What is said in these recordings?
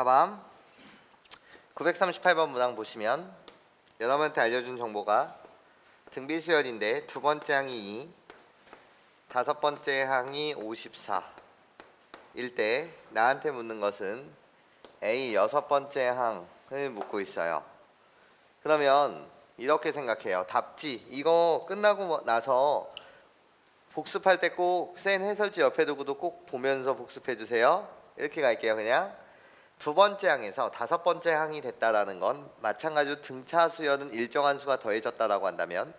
봐봐. 938번 문항 보시면 여러분한테 알려준 정보가 등비수열인데 두 번째 항이 2, 다섯 번째 항이 54일 때 나한테 묻는 것은 A 여섯 번째 항을 묻고 있어요. 그러면 이렇게 생각해요. 답지 이거 끝나고 나서 복습할 때 꼭 센 해설지 옆에 두고도 꼭 보면서 복습해 주세요. 이렇게 갈게요. 그냥 두 번째 항에서 다섯 번째 항이 됐다라는 건 마찬가지로 등차 수열은 일정한 수가 더해졌다라고 한다면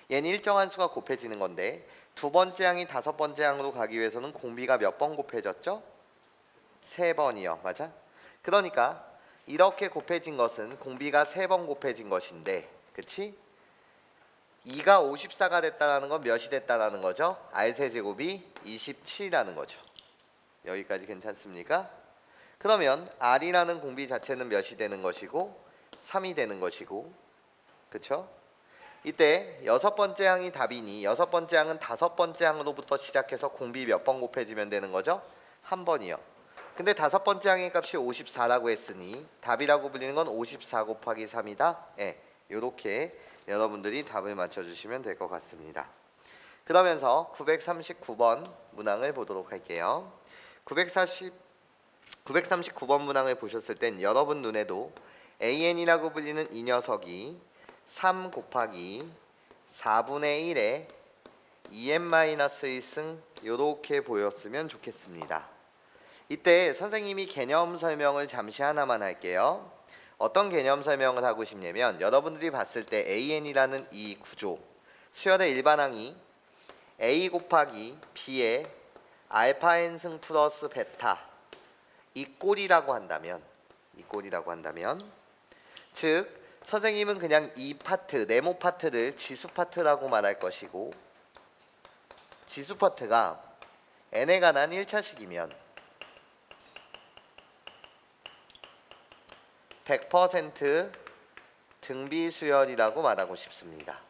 얘는 일정한 수가 곱해지는 건데 두 번째 항이 다섯 번째 항으로 가기 위해서는 공비가 몇 번 곱해졌죠? 3번이요. 맞아? 그러니까 이렇게 곱해진 것은 공비가 3번 곱해진 것인데, 그치? 2가 54가 됐다라는 건 몇이 됐다라는 거죠? R세제곱이 27이라는 거죠. 여기까지 괜찮습니까? 그러면 R이라는 공비 자체는 몇이 되는 것이고 3이 되는 것이고, 그쵸? 이때 여섯 번째 항이 답이니 여섯 번째 항은 다섯 번째 항으로부터 시작해서 공비 몇 번 곱해지면 되는 거죠? 한 번이요. 근데 다섯 번째 항의 값이 54라고 했으니 답이라고 불리는 건 54 곱하기 3이다. 예, 요렇게 여러분들이 답을 맞춰주시면 될 것 같습니다. 그러면서 939번 문항을 보도록 할게요. 939번 문항을 보셨을 땐 여러분 눈에도 AN이라고 불리는 이 녀석이 3 곱하기 4분의 1에 2n-1승 이렇게 보였으면 좋겠습니다. 이때 선생님이 개념 설명을 잠시 하나만 할게요. 어떤 개념 설명을 하고 싶냐면 여러분들이 봤을 때 AN이라는 이 구조 수열의 일반항이 A 곱하기 B의 알파 n승 플러스 베타 이 꼴이라고 한다면 즉 선생님은 그냥 이 파트 네모 파트를 지수 파트라고 말할 것이고 지수 파트가 n에 관한 1차식이면 100% 등비수열이라고 말하고 싶습니다.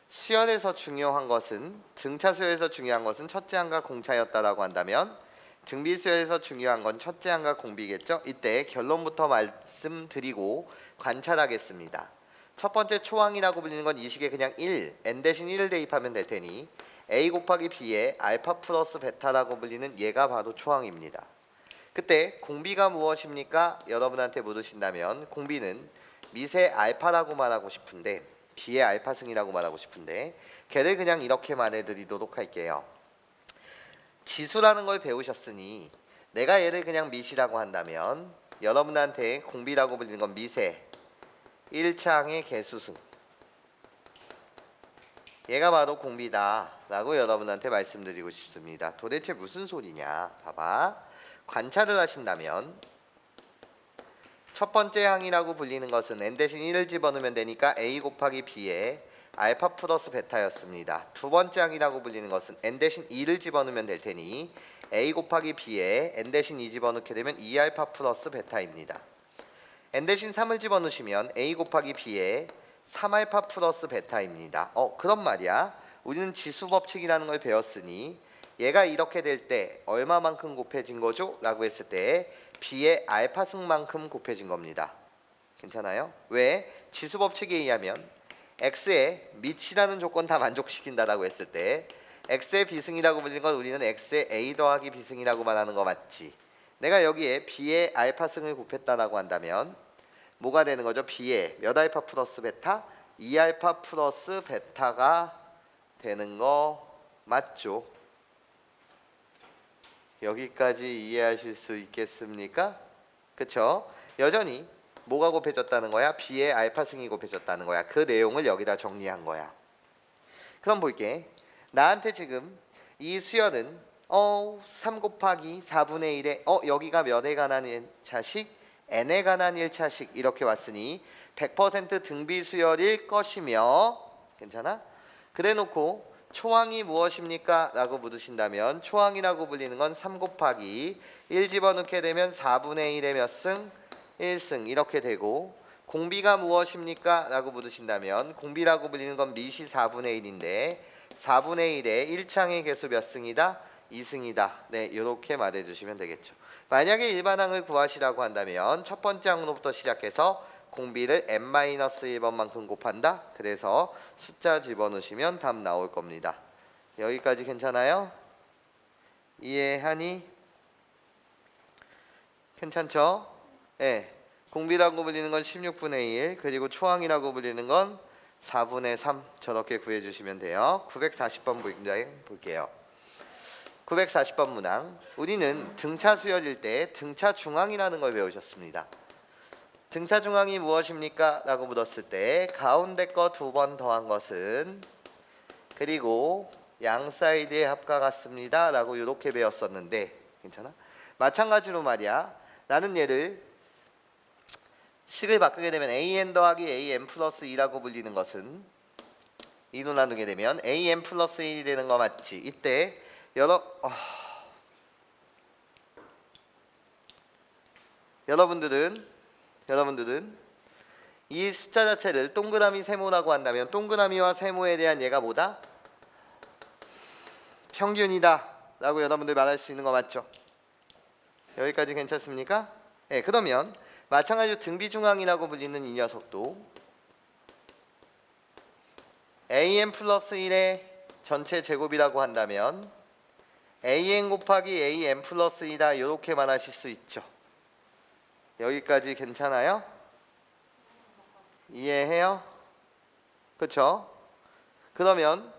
수열에서 중요한 것은 등차 수열에서 중요한 것은 첫째 항과 공차였다라고 한다면 등비수열에서 중요한 건 첫째 항과 공비겠죠. 이때 결론부터 말씀드리고 관찰하겠습니다. 첫 번째 초항이라고 불리는 건 이 식에 그냥 1, n 대신 1을 대입하면 될 테니 a 곱하기 b의 알파 플러스 베타라고 불리는 얘가 바로 초항입니다. 그때 공비가 무엇입니까? 여러분한테 물으신다면 공비는 미세 알파라고 말하고 싶은데 b의 알파승이라고 말하고 싶은데 걔를 그냥 이렇게 말해드리도록 할게요. 지수라는 걸 배우셨으니 내가 얘를 그냥 미시라고 한다면 여러분한테 공비라고 불리는 건 미세 1차항의 개수승 얘가 바로 공비다 라고 여러분한테 말씀드리고 싶습니다. 도대체 무슨 소리냐? 봐봐. 관찰을 하신다면 첫 번째 항이라고 불리는 것은 n 대신 1을 집어넣으면 되니까 a 곱하기 b의 알파 플러스 베타였습니다. 두 번째 항이라고 불리는 것은 n 대신 2를 집어넣으면 될 테니 a 곱하기 b에 n 대신 2 집어넣게 되면 2알파 플러스 베타입니다. n 대신 3을 집어넣으시면 a 곱하기 b에 3알파 플러스 베타입니다. 그런 말이야. 우리는 지수 법칙이라는 걸 배웠으니 얘가 이렇게 될 때 얼마만큼 곱해진 거죠? 라고 했을 때 b의 알파승만큼 곱해진 겁니다. 괜찮아요? 왜? 지수 법칙에 의하면 x의 밑이라는 조건 다 만족시킨다라고 했을 때 x의 비승이라고 불리는 건 우리는 x의 a 더하기 b승이라고 말하는 거 맞지? 내가 여기에 b의 알파승을 곱했다라고 한다면 뭐가 되는 거죠? b의 몇 알파 플러스 베타? 2알파 플러스 베타가 되는 거 맞죠? 여기까지 이해하실 수 있겠습니까? 그쵸? 여전히 뭐가 곱해졌다는 거야? b의 알파승이 곱해졌다는 거야. 그 내용을 여기다 정리한 거야. 그럼 볼게. 나한테 지금 이 수열은 3 곱하기 4분의 1에 여기가 몇에 관한 1차식? n에 관한 1차식 이렇게 왔으니 100% 등비수열일 것이며 괜찮아? 그래놓고 초항이 무엇입니까? 라고 물으신다면 초항이라고 불리는 건 3 곱하기 1 집어넣게 되면 4분의 1의 몇 승? 1승 이렇게 되고 공비가 무엇입니까? 라고 물으신다면 공비라고 불리는 건 미시 4분의 1인데 4분의 1의 1창의 개수 몇 승이다? 2승이다. 네, 이렇게 말해주시면 되겠죠. 만약에 일반항을 구하시라고 한다면 첫 번째 항로부터 시작해서 공비를 n-1번만큼 곱한다. 그래서 숫자 집어넣으시면 답 나올 겁니다. 여기까지 괜찮아요? 이해하니? 괜찮죠? 네. 공비라고 불리는 건 16분의 1, 그리고 초항이라고 불리는 건 4분의 3 저렇게 구해주시면 돼요. 940번 문제 볼게요. 940번 문항. 우리는 등차 수열일 때 등차 중앙이라는 걸 배우셨습니다. 등차 중앙이 무엇입니까? 라고 물었을 때 가운데 거 2번 더한 것은 그리고 양 사이드의 합과 같습니다. 라고 이렇게 배웠었는데 괜찮아? 마찬가지로 말이야. 나는 얘를 식을 바꾸게 되면 an 더하기 an 플러스 2라고 불리는 것은 2로 나누게 되면 an 플러스 1이 되는 거 맞지? 이때 여러분들은 이 숫자 자체를 동그라미 세모라고 한다면 동그라미와 세모에 대한 얘가 뭐다? 평균이다 라고 여러분들 말할 수 있는 거 맞죠? 여기까지 괜찮습니까? 네, 그러면 마찬가지로 등비중앙이라고 불리는 이 녀석도 an 플러스 1의 전체 제곱이라고 한다면 an 곱하기 an 플러스 2다 이렇게만 하실 수 있죠. 여기까지 괜찮아요? 이해해요? 그렇죠? 그러면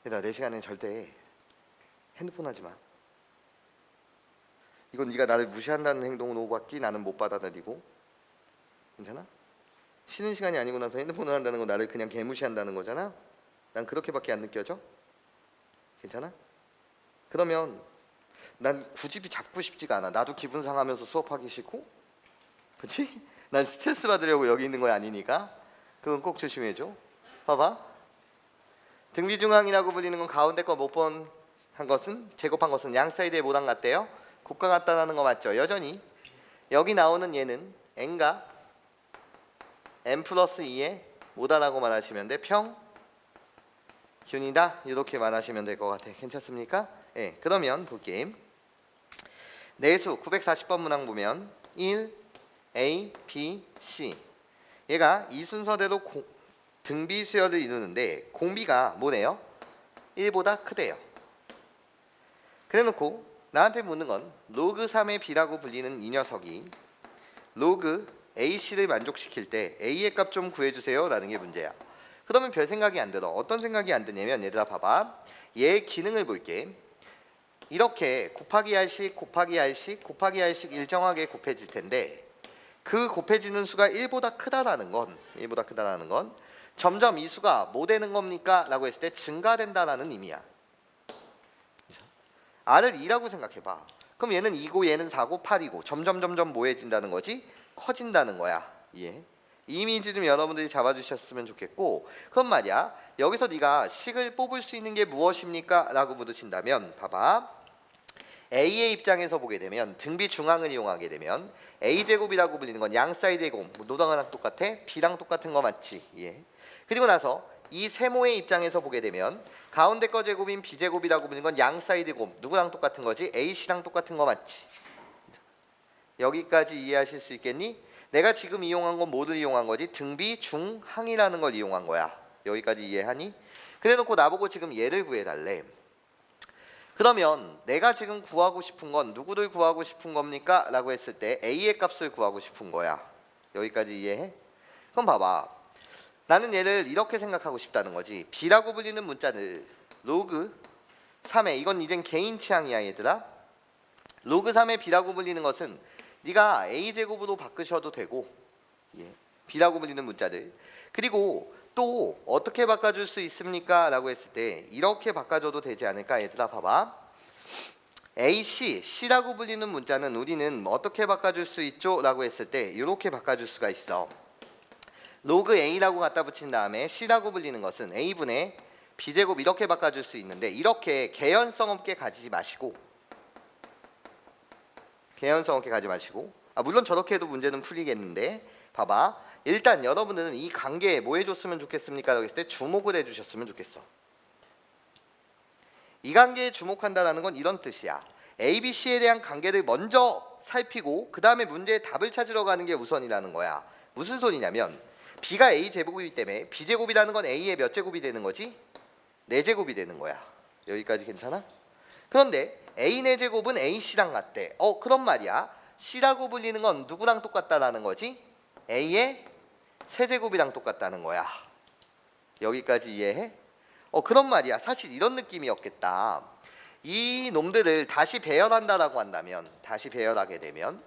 얘들아, 내 시간에 절대 핸드폰 하지 마. 이건 네가 나를 무시한다는 행동은 오받기 나는 못 받아들이고, 괜찮아? 쉬는 시간이 아니고 나서 핸드폰을 한다는 건 나를 그냥 개무시한다는 거잖아. 난 그렇게밖에 안 느껴져. 괜찮아? 그러면 난 굳이 잡고 싶지가 않아. 나도 기분 상하면서 수업하기 싫고, 그렇지? 난 스트레스 받으려고 여기 있는 거 아니니까. 그건 꼭 조심해줘. 봐봐. 등비중앙이라고 불리는 건 가운데 거 못 본 한 것은 제곱한 것은 양 사이드의 모랑 같대요. 곱과 같다라는 거 맞죠? 여전히 여기 나오는 얘는 n가 n 플러스 2의 뭐다라고 말하시면 돼. 평균이다 이렇게 말하시면 될 것 같아. 괜찮습니까? 네, 그러면 볼게요. 내수 940번 문항 보면 1, A, B, C 얘가 이 순서대로 등비수열을 이루는데 공비가 뭐래요? 1보다 크대요. 그래놓고 나한테 묻는 건 로그 3의 B라고 불리는 이 녀석이 로그 AC를 만족시킬 때 A의 값 좀 구해주세요 라는 게 문제야. 그러면 별 생각이 안 들어. 어떤 생각이 안 드냐면 얘들아 봐봐. 얘의 기능을 볼게. 이렇게 곱하기 R씩 곱하기 R씩 곱하기 R씩 일정하게 곱해질 텐데 그 곱해지는 수가 1보다 크다라는 건 점점 이 수가 뭐 되는 겁니까? 라고 했을 때 증가된다라는 의미야. R을 2라고 생각해봐. 그럼 얘는 2고 얘는 4고 8이고 점점 뭐해진다는 거지? 커진다는 거야. 예. 이 이미지 좀 여러분들이 잡아주셨으면 좋겠고, 그럼 말이야 여기서 네가 식을 뽑을 수 있는 게 무엇입니까? 라고 물으신다면 봐봐. A의 입장에서 보게 되면 등비 중앙을 이용하게 되면 A제곱이라고 불리는 건 양 사이드의 곱, 노당이랑 똑같아? B랑 똑같은 거 맞지? 예. 그리고 나서 이 세모의 입장에서 보게 되면 가운데 거 제곱인 B제곱이라고 불리는 건 양 사이드 곱, 누구랑 똑같은 거지? AC랑 똑같은 거 맞지? 여기까지 이해하실 수 있겠니? 내가 지금 이용한 건 뭐를 이용한 거지? 등비 중항이라는 걸 이용한 거야. 여기까지 이해하니? 그래놓고 나보고 지금 얘를 구해달래. 그러면 내가 지금 구하고 싶은 건 누구를 구하고 싶은 겁니까? 라고 했을 때 A의 값을 구하고 싶은 거야. 여기까지 이해해? 그럼 봐봐. 나는 얘를 이렇게 생각하고 싶다는 거지. B라고 불리는 문자를 로그 3에 이건 이젠 개인 취향이야 얘들아. 로그 3의 B라고 불리는 것은 네가 A제곱으로 바꾸셔도 되고, 예, B라고 불리는 문자들. 그리고 또 어떻게 바꿔줄 수 있습니까? 라고 했을 때 이렇게 바꿔줘도 되지 않을까? 얘들아 봐봐. AC, C라고 불리는 문자는 우리는 어떻게 바꿔줄 수 있죠? 라고 했을 때 이렇게 바꿔줄 수가 있어. 로그 A라고 갖다 붙인 다음에 C라고 불리는 것은 A분의 B제곱 이렇게 바꿔줄 수 있는데 이렇게 개연성 없게 가지지 마시고 개연성 없게 가지 마시고. 물론 저렇게 해도 문제는 풀리겠는데 봐봐. 일단 여러분들은 이 관계에 뭐 해줬으면 좋겠습니까? 라고 했을 때 주목을 해주셨으면 좋겠어. 이 관계에 주목한다는 건 이런 뜻이야. A, B, C에 대한 관계를 먼저 살피고 그 다음에 문제의 답을 찾으러 가는 게 우선이라는 거야. 무슨 소리냐면 B가 A 제곱이기 때문에 B 제곱이라는 건 A의 몇 제곱이 되는 거지? 4제곱이 되는 거야. 여기까지 괜찮아? 그런데 A 4제곱은 AC랑 같대. 그런 말이야. C라고 불리는 건 누구랑 똑같다라는 거지? A의 세제곱이랑 똑같다는 거야. 여기까지 이해해? 그런 말이야. 사실 이런 느낌이었겠다. 이 놈들을 다시 배열한다라고 한다면, 다시 배열하게 되면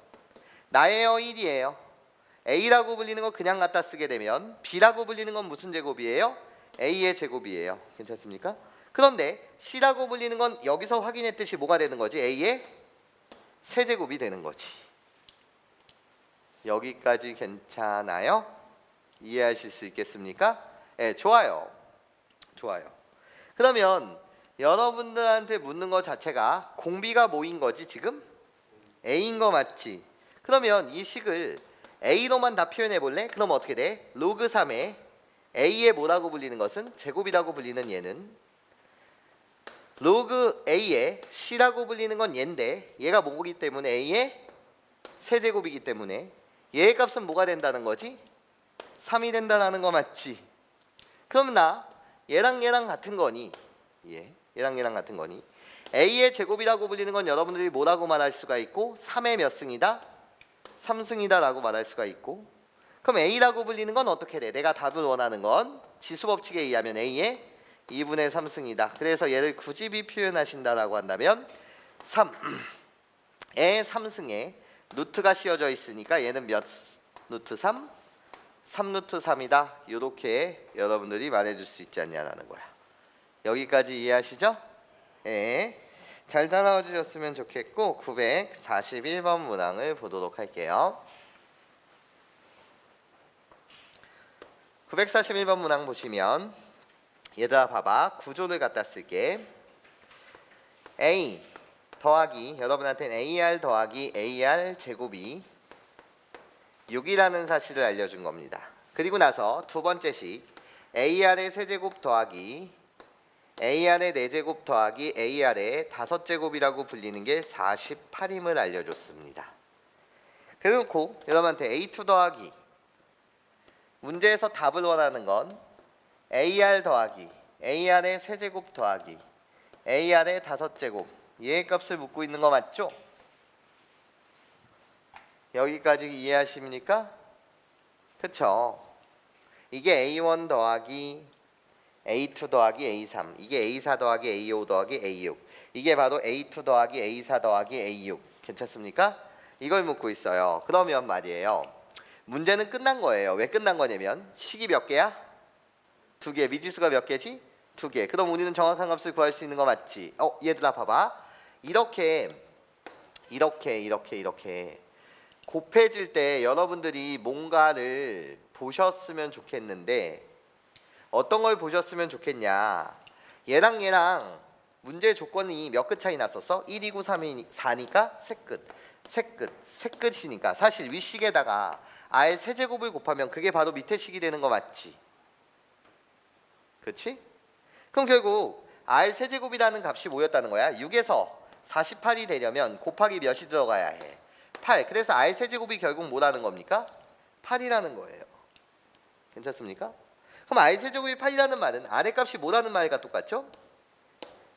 나예요, 1이에요. A라고 불리는 거 그냥 갖다 쓰게 되면 B라고 불리는 건 무슨 제곱이에요? A의 제곱이에요. 괜찮습니까? 그런데 C라고 불리는 건 여기서 확인했듯이 뭐가 되는 거지? A의 세제곱이 되는 거지. 여기까지 괜찮아요? 이해하실 수 있겠습니까? 네, 좋아요. 좋아요. 그러면 여러분들한테 묻는 것 자체가 공비가 뭐인 거지 지금? A인 거 맞지? 그러면 이 식을 A로만 다 표현해 볼래? 그럼 어떻게 돼? 로그 3에 A의 뭐라고 불리는 것은 제곱이라고 불리는 얘는 로그 A의 C라고 불리는 건 얘인데 얘가 뭐기 때문에 A의 세제곱이기 때문에 얘의 값은 뭐가 된다는 거지? 3이 된다는 거 맞지? 그럼 나 얘랑 같은 거니? 얘랑 같은 거니? A의 제곱이라고 불리는 건 여러분들이 뭐라고 말할 수가 있고 3의 몇 승이다? 3승이다 라고 말할 수가 있고 그럼 A라고 불리는 건 어떻게 돼? 내가 답을 원하는 건 지수법칙에 의하면 A의 2분의 3승이다. 그래서 얘를 굳이 표현하신다라고 한다면 3의 3승에 루트가 씌워져 있으니까 얘는 몇 루트 3? 3루트 3이다. 이렇게 여러분들이 말해줄 수 있지 않냐라는 거야. 여기까지 이해하시죠? 네. 잘 따라와 주셨으면 좋겠고 941번 문항을 보도록 할게요. 941번 문항 보시면 얘들아 봐봐. 구조를 갖다 쓸게. A 더하기 여러분한테는 AR 더하기 AR 제곱이 6이라는 사실을 알려준 겁니다. 그리고 나서 두 번째 식 AR의 세제곱 더하기 AR의 4제곱 더하기 AR의 5제곱이라고 불리는 게 48임을 알려줬습니다. 그래놓고 여러분한테 A2 더하기 문제에서 답을 원하는 건 AR 더하기 AR의 세제곱 더하기 AR의 5제곱 얘의 값을 묻고 있는 거 맞죠? 여기까지 이해하십니까? 그쵸? 이게 A1 더하기 A2 더하기 A3 이게 A4 더하기 A5 더하기 A6 이게 바로 A2 더하기 A4 더하기 A6 괜찮습니까? 이걸 묻고 있어요. 그러면 말이에요. 문제는 끝난 거예요. 왜 끝난 거냐면 식이 몇 개야? 2개. 미지수가 몇 개지? 2개. 그럼 우리는 정확한 값을 구할 수 있는 거 맞지? 얘들아 봐봐. 이렇게 곱해질 때 여러분들이 뭔가를 보셨으면 좋겠는데 어떤 걸 보셨으면 좋겠냐? 얘랑 문제 조건이 몇 끗 차이 났었어? 1이고 3이 4니까 세 끝이니까 사실 윗식에다가 R 세제곱을 곱하면 그게 바로 밑에 식이 되는 거 맞지? 그렇지? 그럼 결국 R 세제곱이라는 값이 뭐였다는 거야? 6에서 48이 되려면 곱하기 몇이 들어가야 해? 8. 그래서 R 세제곱이 결국 뭐라는 겁니까? 8이라는 거예요. 괜찮습니까? 그럼 R 세제곱이 8이라는 말은 R의 값이 뭐라는 말과 똑같죠?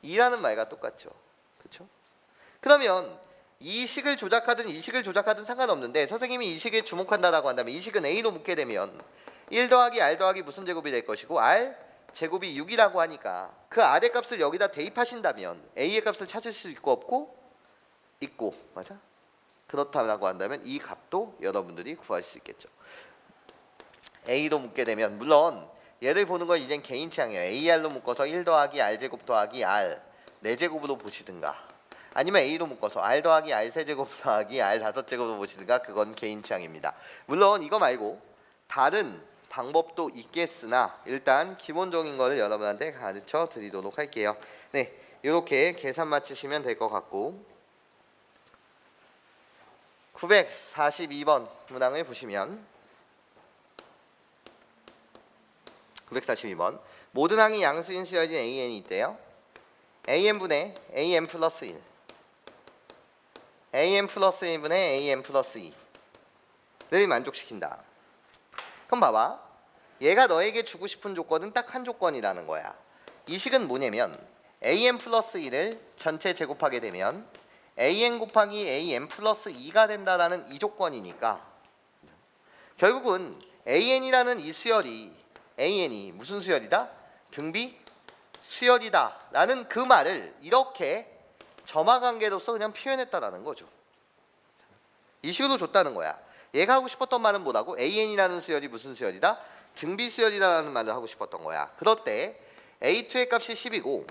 2라는 말과 똑같죠. 그렇죠? 그러면 이 식을 조작하든 이 식을 조작하든 상관없는데 선생님이 이 식에 주목한다라고 한다면 이 식은 A로 묻게 되면 1 더하기 R 더하기 무슨 제곱이 될 것이고 R 제곱이 6이라고 하니까 그 R의 값을 여기다 대입하신다면 A의 값을 찾을 수 있고 없고? 있고. 맞아? 그렇다고 한다면 이 값도 여러분들이 구할 수 있겠죠. A로 묻게 되면 물론 얘를 보는 건 이젠 개인 취향이에요. AR로 묶어서 1 더하기 R제곱 더하기 R 4제곱으로 보시든가 아니면 A로 묶어서 R 더하기 R 세제곱 더하기 R 5제곱으로 보시든가 그건 개인 취향입니다. 물론 이거 말고 다른 방법도 있겠으나 일단 기본적인 거를 여러분한테 가르쳐 드리도록 할게요. 네, 이렇게 계산 마치시면 될 것 같고 942번 문항을 보시면 942번 모든 항이 양수인 수열인 AN이 있대요. AN분의 AN 플러스 1 AN 플러스 1분의 AN 플러스 2를 만족시킨다. 그럼 봐봐. 얘가 너에게 주고 싶은 조건은 딱 한 조건이라는 거야. 이 식은 뭐냐면 AN 플러스 1을 전체 제곱하게 되면 AN 곱하기 AN 플러스 2가 된다라는 이 조건이니까 결국은 AN이라는 이 수열이 AN이 무슨 수열이다? 등비 수열이다 라는 그 말을 이렇게 점화관계로서 그냥 표현했다라는 거죠. 이 식으로 줬다는 거야. 얘가 하고 싶었던 말은 뭐라고? AN이라는 수열이 무슨 수열이다? 등비 수열이라는 말을 하고 싶었던 거야. 그럴 때 A2의 값이 10이고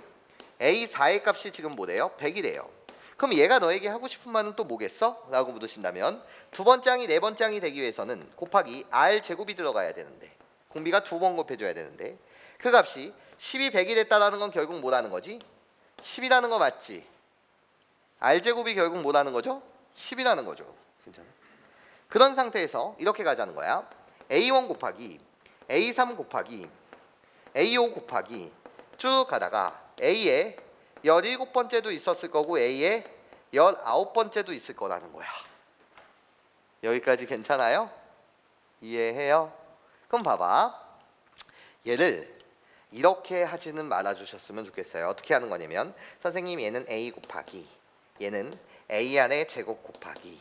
A4의 값이 지금 뭐래요? 100이래요. 그럼 얘가 너에게 하고 싶은 말은 또 뭐겠어? 라고 물으신다면 두 번째 항이 네 번째 항이 되기 위해서는 곱하기 R 제곱이 들어가야 되는데 공비가 두 번 곱해줘야 되는데 그 값이 10이 100이 됐다라는 건 결국 뭐라는 거지? 10이라는 거 맞지? R 제곱이 결국 뭐라는 거죠? 10이라는 거죠. 괜찮아? 그런 상태에서 이렇게 가자는 거야. A1 곱하기 A3 곱하기 A5 곱하기 쭉 가다가 A에 17번째도 있었을 거고 A에 19번째도 있을 거라는 거야. 여기까지 괜찮아요? 이해해요? 그럼 봐봐. 얘를 이렇게 하지는 말아주셨으면 좋겠어요. 어떻게 하는 거냐면 선생님 얘는 A 곱하기 얘는 AR의 제곱 곱하기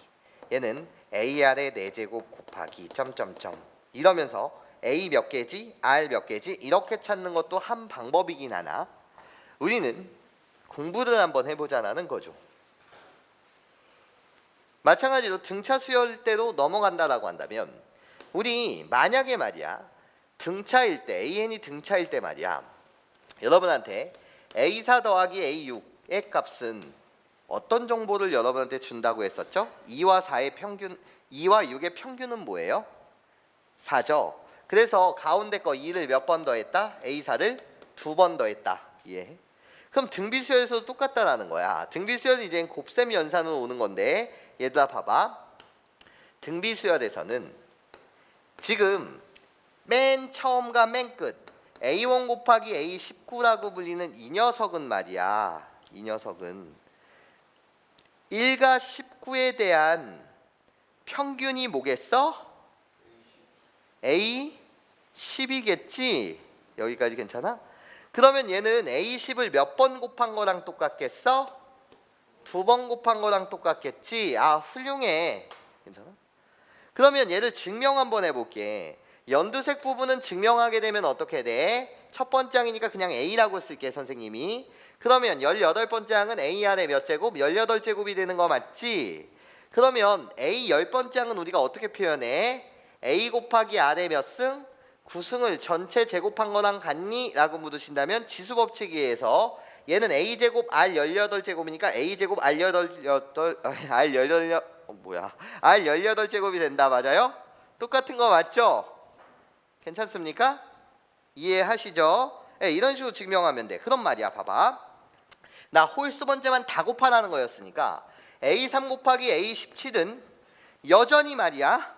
얘는 AR의 4제곱 곱하기 점점점 이러면서 A 몇 개지? R 몇 개지? 이렇게 찾는 것도 한 방법이긴 하나 우리는 공부를 한번 해보자라는 거죠. 마찬가지로 등차 수열대로 넘어간다라고 한다면 우리 만약에 말이야 등차일 때 AN이 등차일 때 말이야 여러분한테 A4 더하기 A6의 값은 어떤 정보를 여러분한테 준다고 했었죠? 2와 4의 평균 2와 6의 평균은 뭐예요? 4죠. 그래서 가운데 거 2를 몇 번 더했다? A4를 2번 더했다. 예. 그럼 등비수열에서도 똑같다라는 거야. 등비수열은 이제 곱셈 연산으로 오는 건데 얘들아 봐봐. 등비수열에서는 지금 맨 처음과 맨 끝 A1 곱하기 A19라고 불리는 이 녀석은 말이야. 이 녀석은 1과 19에 대한 평균이 뭐겠어? A10이겠지? 여기까지 괜찮아? 그러면 얘는 A10을 몇 번 곱한 거랑 똑같겠어? 2번 곱한 거랑 똑같겠지? 아 훌륭해. 괜찮아? 그러면 얘를 증명 한번 해볼게. 연두색 부분은 증명하게 되면 어떻게 돼? 첫 번째 항이니까 그냥 A라고 쓸게 선생님이. 그러면 18번째 항은 AR의 몇 제곱? 18제곱이 되는 거 맞지? 그러면 A 10번째 항은 우리가 어떻게 표현해? A 곱하기 R의 몇 승? 9승을 전체 제곱한 거랑 같니? 라고 물으신다면 지수법칙에 의해서 얘는 A제곱 R 18제곱이니까 A제곱 R 18제곱이 된다. 맞아요? 똑같은 거 맞죠? 괜찮습니까? 이해하시죠? 네, 이런 식으로 증명하면 돼. 그런 말이야. 봐봐. 나 홀수 번째만 다 곱하라는 거였으니까 A3 곱하기 A17은 여전히 말이야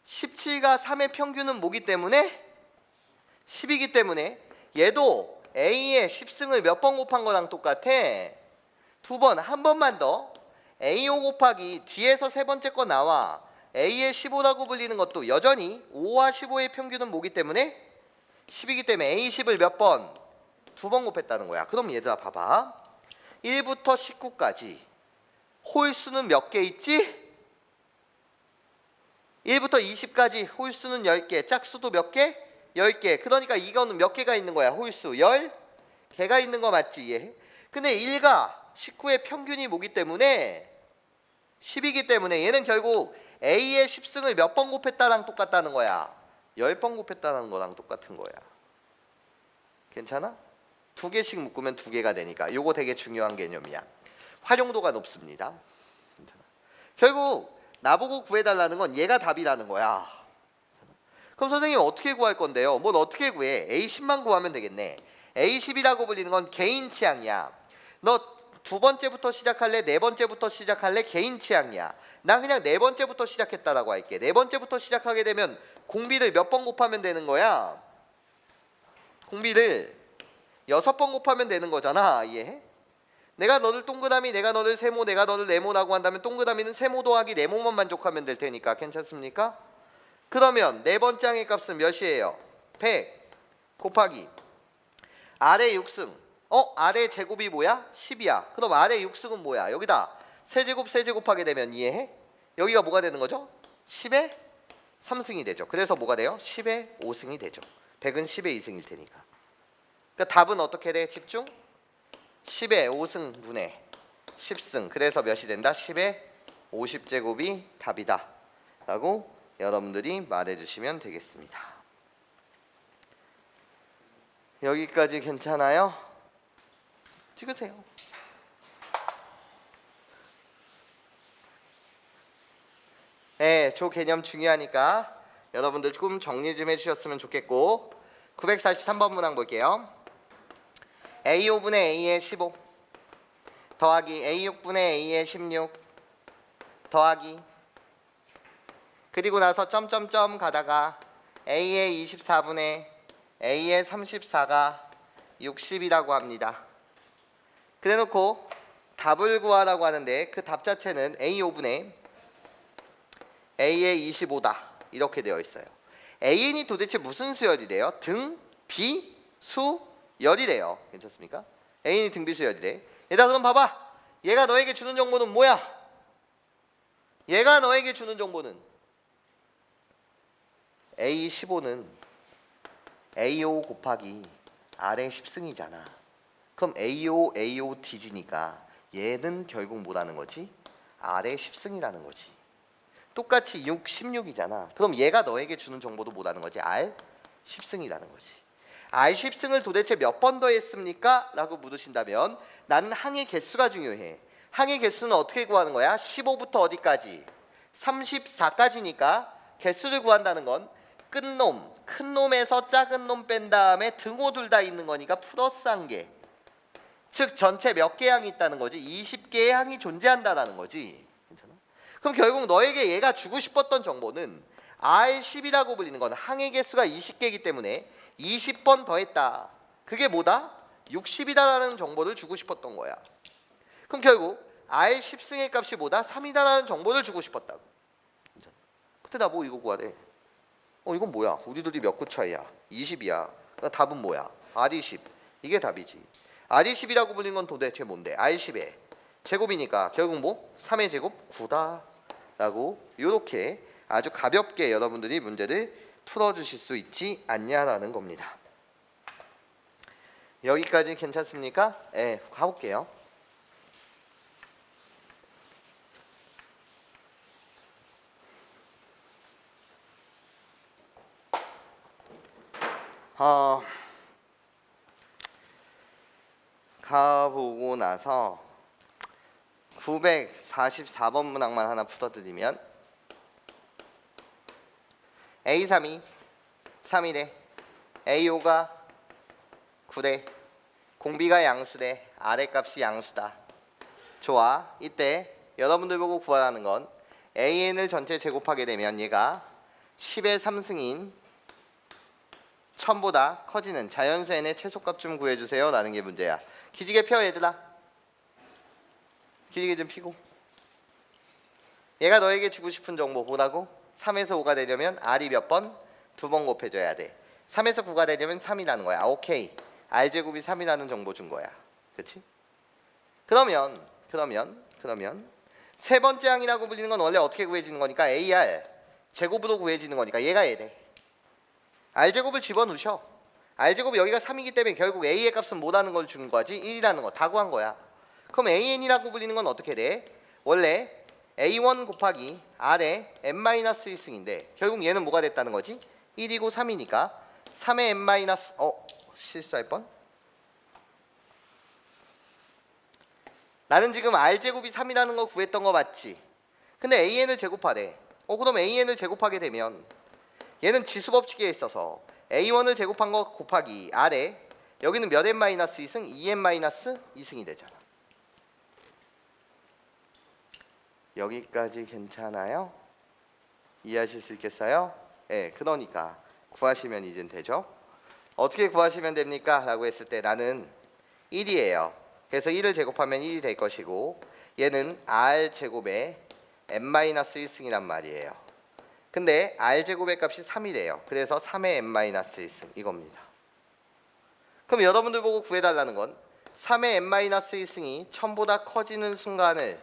17과 3의 평균은 뭐기 때문에 10이기 때문에 얘도 A의 10승을 몇 번 곱한 거랑 똑같아. 2번. 한 번만 더 A5 곱하기 뒤에서 세 번째 거 나와 A의 15라고 불리는 것도 여전히 5와 15의 평균은 뭐기 때문에 10이기 때문에 A10을 몇 번? 2번 곱했다는 거야. 그럼 얘들아 봐봐. 1부터 19까지 홀수는 몇 개 있지? 1부터 20까지 홀수는 10개, 짝수도 몇 개? 10개. 그러니까 이거는 몇 개가 있는 거야? 홀수 10개가 있는 거 맞지? 얘. 근데 1과 19의 평균이 뭐기 때문에 10이기 때문에 얘는 결국 A의 10승을 몇 번 곱했다랑 똑같다는 거야. 10번 곱했다는 거랑 똑같은 거야. 괜찮아? 2개씩 묶으면 2개가 되니까 요거 되게 중요한 개념이야. 활용도가 높습니다. 괜찮아? 결국 나보고 구해달라는 건 얘가 답이라는 거야. 그럼 선생님 어떻게 구할 건데요? 뭘 어떻게 구해? A10만 구하면 되겠네. A10이라고 불리는 건 개인 취향이야. 너 두 번째부터 시작할래? 네 번째부터 시작할래? 개인 취향이야. 난 그냥 네 번째부터 시작했다라고 할게. 네 번째부터 시작하게 되면 공비를 몇 번 곱하면 되는 거야? 공비를 6번 곱하면 되는 거잖아. 이해해? 내가 너를 동그라미, 내가 너를 세모, 내가 너를 네모라고 한다면 동그라미는 세모 더하기 네모만 만족하면 될 테니까 괜찮습니까? 그러면 네 번째 항의 값은 몇이에요? 100 곱하기 아래 6승. 아래 제곱이 뭐야? 10이야. 그럼 아래 6승은 뭐야? 여기다 세제곱 세제곱하게 되면 이해해? 여기가 뭐가 되는 거죠? 10의 3승이 되죠. 그래서 뭐가 돼요? 10의 5승이 되죠. 100은 10의 2승일 테니까. 그러니까 답은 어떻게 돼? 집중. 10의 5승 분의 10승. 그래서 몇이 된다? 10의 50제곱이 답이다 라고 여러분들이 말해주시면 되겠습니다. 여기까지 괜찮아요? 찍으세요. 네, 조 개념 중요하니까 여러분들 조금 정리 좀 해주셨으면 좋겠고 943번 문항 볼게요. A5분의 A의 15 더하기 A6분의 A의 16 더하기 그리고 나서 점점점 가다가 A의 24분의 A의 34가 60이라고 합니다. 그래놓고 답을 구하라고 하는데 그 답 자체는 A5분의 A의 25다 이렇게 되어 있어요. AN이 도대체 무슨 수열이래요? 등, 비, 수, 열이래요. 괜찮습니까? AN이 등, 비, 수, 열이래. 얘들아 그럼 봐봐. 얘가 너에게 주는 정보는 뭐야? 얘가 너에게 주는 정보는 A15는 A5 곱하기 아래 10승이잖아. 그럼 A5, A5 D지니까 얘는 결국 뭐라는 거지? 아래 10승이라는 거지. 똑같이 6, 16이잖아. 그럼 얘가 너에게 주는 정보도 뭐라는 거지? R 10승이라는 거지. R 10승을 도대체 몇 번 더했습니까? 라고 물으신다면 나는 항의 개수가 중요해. 항의 개수는 어떻게 구하는 거야? 15부터 어디까지? 34까지니까 개수를 구한다는 건 끝놈, 큰 놈에서 작은 놈 뺀 다음에 등호 둘 다 있는 거니까 플러스 한 개. 즉 전체 몇 개의 항이 있다는 거지? 20개의 항이 존재한다라는 거지. 괜찮아? 그럼 결국 너에게 얘가 주고 싶었던 정보는 R10이라고 불리는 건 항의 개수가 20개이기 때문에 20번 더했다. 그게 뭐다? 60이다라는 정보를 주고 싶었던 거야. 그럼 결국 R10승의 값이 뭐다? 3이다라는 정보를 주고 싶었다고. 근데 나 뭐 이거 구하래. 이건 뭐야? 우리들이 몇 구 차이야? 20이야. 그러니까 답은 뭐야? R20. 이게 답이지. R20이라고 불리는 건 도대체 뭔데? R10의 제곱이니까 결국 뭐? 3의 제곱 9다 라고 이렇게 아주 가볍게 여러분들이 문제를 풀어주실 수 있지 않냐라는 겁니다. 여기까지 괜찮습니까? 네, 가볼게요. 가보고 나서 944번 문항만 하나 풀어드리면 A3이 3이래, A5가 9래, 공비가 양수래, 아래값이 양수다. 좋아. 이때 여러분들 보고 구하라는 건 AN을 전체 제곱하게 되면 얘가 10의 3승인 1000보다 커지는 자연수 n의 최소값 좀 구해주세요 라는 게 문제야. 기지개 펴 얘들아. 기지개 좀 피고. 얘가 너에게 주고 싶은 정보 뭐라고? 3에서 5가 되려면 R이 몇 번? 2번 곱해줘야 돼. 3에서 9가 되려면 3이라는 거야. 오케이. R제곱이 3이라는 정보 준 거야. 그렇지? 그러면 세 번째 항이라고 불리는 건 원래 어떻게 구해지는 거니까 AR 제곱으로 구해지는 거니까 얘가 얘래. R제곱을 집어넣으셔. R제곱이 여기가 3이기 때문에 결국 A의 값은 뭐라는 걸 주는 거지? 1이라는 거 다 구한 거야. 그럼 AN이라고 불리는 건 어떻게 돼? 원래 A1 곱하기 R의 n-1승인데 결국 얘는 뭐가 됐다는 거지? 1이고 3이니까 3의 n- 실수할 뻔? 나는 지금 R제곱이 3이라는 거 구했던 거 맞지? 근데 AN을 제곱하래. 그럼 AN을 제곱하게 되면 얘는 지수법칙에 있어서 A1을 제곱한 거 곱하기 R에 여기는 몇 n-2승? 2n-2승이 되잖아. 여기까지 괜찮아요? 이해하실 수 있겠어요? 네, 그러니까 구하시면 이젠 되죠. 어떻게 구하시면 됩니까? 라고 했을 때 나는 1이에요. 그래서 1을 제곱하면 1이 될 것이고 얘는 r제곱에 n-1승이란 말이에요. 근데 r제곱의 값이 3이래요. 그래서 3의 n-1승 이겁니다. 그럼 여러분들 보고 구해달라는 건 3의 n-1승이 1000보다 커지는 순간을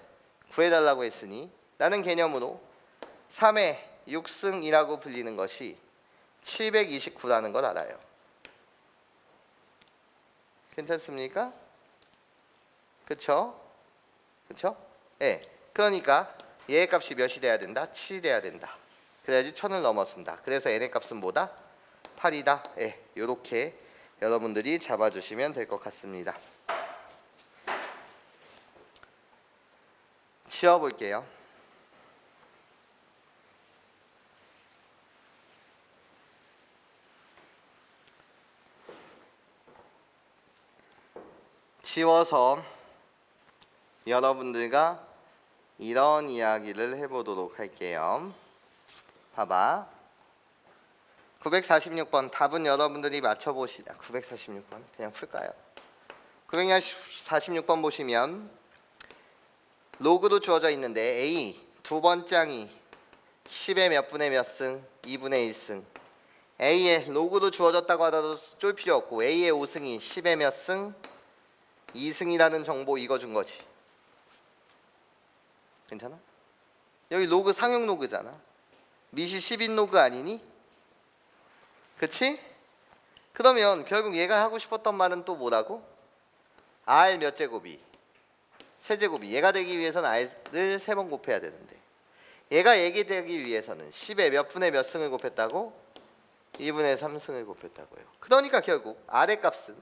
구해달라고 했으니 나는 개념으로 3의 6승이라고 불리는 것이 729라는 걸 알아요. 괜찮습니까? 그쵸? 그쵸? 예. 그러니까 얘의 값이 몇이 돼야 된다? 7이 돼야 된다. 그래야지 1000을 넘어선다. 그래서 n의 값은 뭐다? 8이다. 예. 요렇게 여러분들이 잡아주시면 될 것 같습니다. 지워볼게요. 지워서 여러분들과 이런 이야기를 해보도록 할게요. 봐봐. 946번 답은 여러분들이 맞춰보시다. 946번 그냥 풀까요? 946번 보시면 로그로 주어져 있는데 A 두 번째 항이 10의 몇 분의 몇 승? 2분의 1승. A의 로그로 주어졌다고 하더라도 쫄 필요 없고 A의 5승이 10의 몇 승? 2승이라는 정보 이거 준 거지. 괜찮아? 여기 로그 상용 로그잖아. 미시 10인 로그 아니니? 그치? 그러면 결국 얘가 하고 싶었던 말은 또 뭐라고? R 몇 제곱이? 세제곱이. 얘가 되기 위해서는 R을 3번 곱해야 되는데 얘가 얘기 되기 위해서는 10의 몇 분의 몇 승을 곱했다고? 2분의 3승을 곱했다고요. 그러니까 결국 R의 값은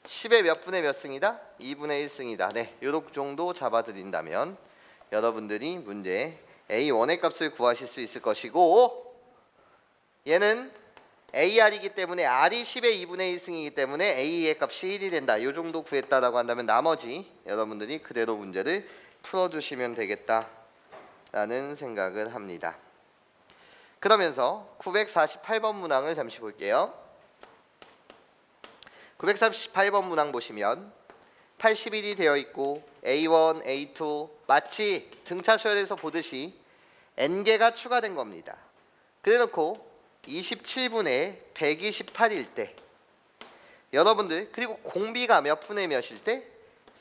10의 몇 분의 몇 승이다? 2분의 1승이다. 네, 요렇게 정도 잡아드린다면 여러분들이 문제 A1의 값을 구하실 수 있을 것이고 얘는 AR이기 때문에 R이 10의 2분의 1승이기 때문에 A의 값이 1이 된다. 요 정도 구했다라고 한다면 나머지 여러분들이 그대로 문제를 풀어주시면 되겠다라는 생각을 합니다. 그러면서 948번 문항을 잠시 볼게요. 948번 문항 보시면 81이 되어 있고 A1, A2 마치 등차 수열에서 보듯이 n개가 추가된 겁니다. 그래놓고 27분의 128일 때 여러분들 그리고 공비가 몇 분의 몇일 때?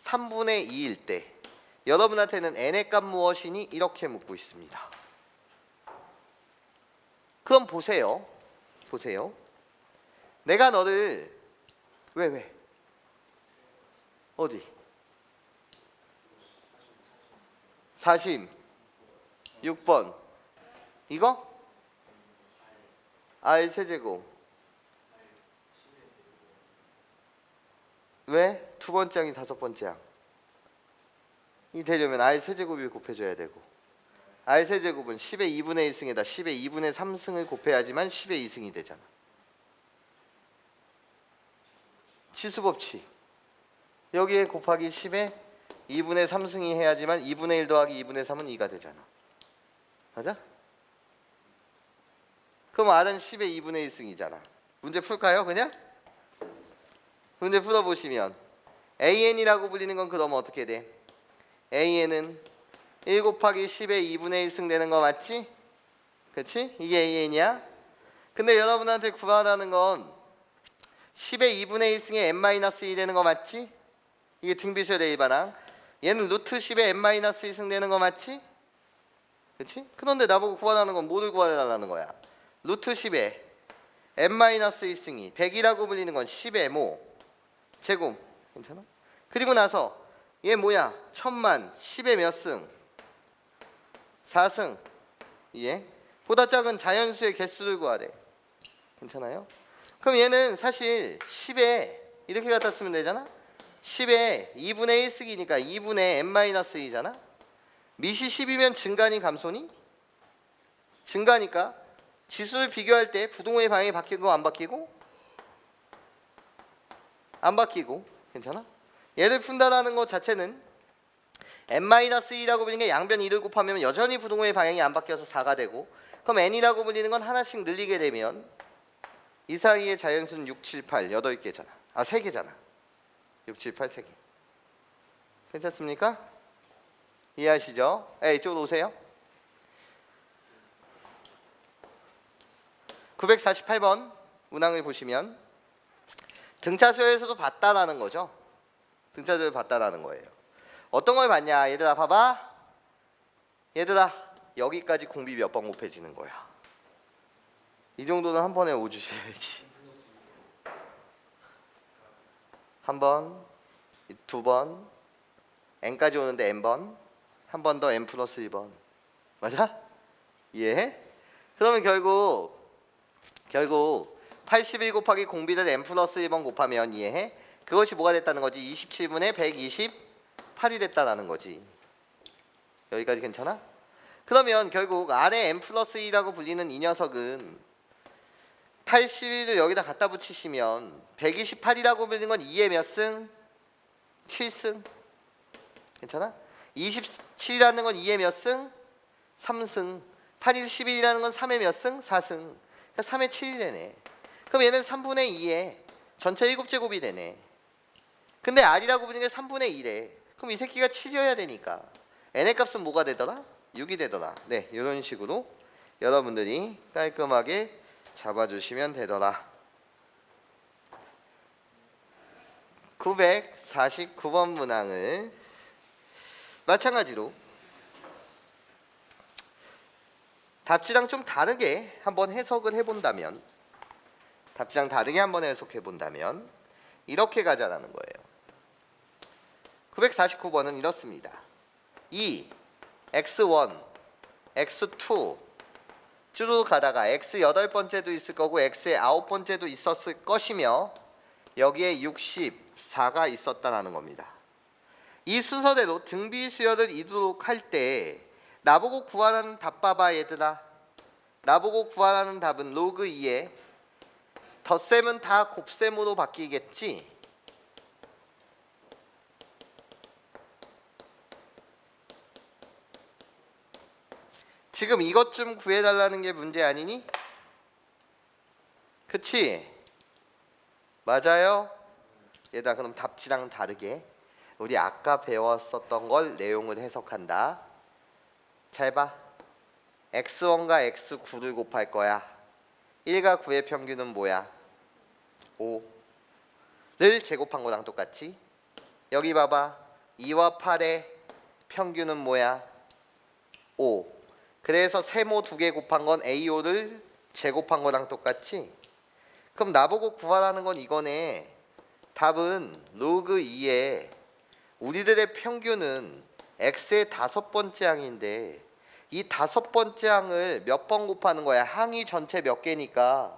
3분의 2일 때 여러분한테는 n의 값 무엇이니? 이렇게 묻고 있습니다. 그럼 보세요. 내가 너를 왜? 어디? 46번 이거? R 세제곱 왜? 두 번째 항이 다섯 번째 항 이 되려면 R 세제곱을 곱해줘야 되고 R 세제곱은 10의 2분의 1승에다 10의 2분의 3승을 곱해야지만 10의 2승이 되잖아. 치수법칙 여기에 곱하기 10에 2분의 3승이 해야지만 2분의 1 더하기 2분의 3은 2가 되잖아. 맞아? 그럼 R은 10의 2분의 1승이잖아. 문제 풀까요? 그냥? 문제 풀어보시면 AN이라고 불리는 건 그러면 어떻게 돼? AN은 1 곱하기 10의 2분의 1승 되는 거 맞지? 그치? 이게 AN이야? 근데 여러분한테 구하라는 건 10의 2분의 1승에 n-2 되는 거 맞지? 이게 등비수열의 일반항. 얘는 루트 10에 n-1승 되는 거 맞지? 그치? 그런데 나보고 구하라는 건 뭐를 구하라는 거야? 루트 10에 n-1승이 100이라고 불리는 건 10의 뭐? 제곱. 괜찮아? 그리고 나서 얘 뭐야? 1000만 10의 몇 승? 4승. 이해? 보다 작은 자연수의 개수를 구하래. 괜찮아요? 그럼 얘는 사실 10에 이렇게 갖다 쓰면 되잖아? 10에 2분의 1승이니까 2분의 n-2잖아? 미시 10이면 증가니 감소니? 증가니까 지수를 비교할 때 부동호의 방향이 바뀌고 안 바뀌고? 안 바뀌고. 괜찮아? 얘를 푼다라는 것 자체는 n-2라고 불리는 게 양변 2를 곱하면 여전히 부등호의 방향이 안 바뀌어서 4가 되고, 그럼 n이라고 불리는 건 하나씩 늘리게 되면 이 사이의 자연수는 6, 7, 8, 8개잖아. 3개잖아. 6, 7, 8, 3개. 괜찮습니까? 이해하시죠? 이쪽으로 오세요. 948번 문항을 보시면 등차수열에서도 봤다라는 거죠. 등차수열 봤다라는 거예요. 어떤 걸 봤냐? 얘들아 봐봐. 얘들아 여기까지 공비 몇 번 곱해지는 거야. 이 정도는 한 번에 오 주셔야지. 한 번, 두 번, n까지 오는데 n번, 한 번 더 n 플러스 1번. 맞아? 이해해? 그러면 결국 81 곱하기 공비를 n 플러스 1번 곱하면 이해해? 그것이 뭐가 됐다는 거지? 27분의 128이 됐다는 거지. 여기까지 괜찮아? 그러면 결국 안에 n 플러스 2라고 불리는 이 녀석은 81을 여기다 갖다 붙이시면 128이라고 불리는 건 2의 몇 승? 7승. 괜찮아? 27이라는 건 2의 몇 승? 3승. 8일 11이라는 건 3의 몇 승? 4승. 그러니까 3의 7이 되네. 그럼 얘는 3분의 2에 전체 7제곱이 되네. 근데 R이라고 부르는 게 3분의 2래. 그럼 이 새끼가 7이어야 되니까 n의 값은 뭐가 되더라? 6이 되더라. 네, 이런 식으로 여러분들이 깔끔하게 잡아주시면 되더라. 949번 문항을 마찬가지로 답지랑 좀 다르게 한번 해석을 해본다면, 이렇게 가자라는 거예요. 949번은 이렇습니다. 2, x1, x2 쭉 가다가 x 8번째도 있을 거고 x의 9번째도 있었을 것이며 여기에 64가 있었다는 겁니다. 이 순서대로 등비수열을 이루도록 할 때 나보고 구하라는 답 봐봐 얘들아. 나보고 구하라는 답은 로그 2에 덧셈은 다 곱셈으로 바뀌겠지. 지금 이것 좀 구해달라는 게 문제 아니니? 그치? 맞아요? 얘들아 그럼 답지랑 다르게 우리 아까 배웠었던 걸 내용을 해석한다. 잘 봐. x1과 x9를 곱할 거야. 1과 9의 평균은 뭐야? 5를 제곱한 거랑 똑같이. 여기 봐봐. 2와 8의 평균은 뭐야? 5. 그래서 세모 2개 곱한 건 A5를 제곱한 거랑 똑같지? 그럼 나보고 구하라는 건 이거네. 답은 로그 2에 우리들의 평균은 x의 5번째 항인데 이 5번째 항을 몇 번 곱하는 거야? 항이 전체 몇 개니까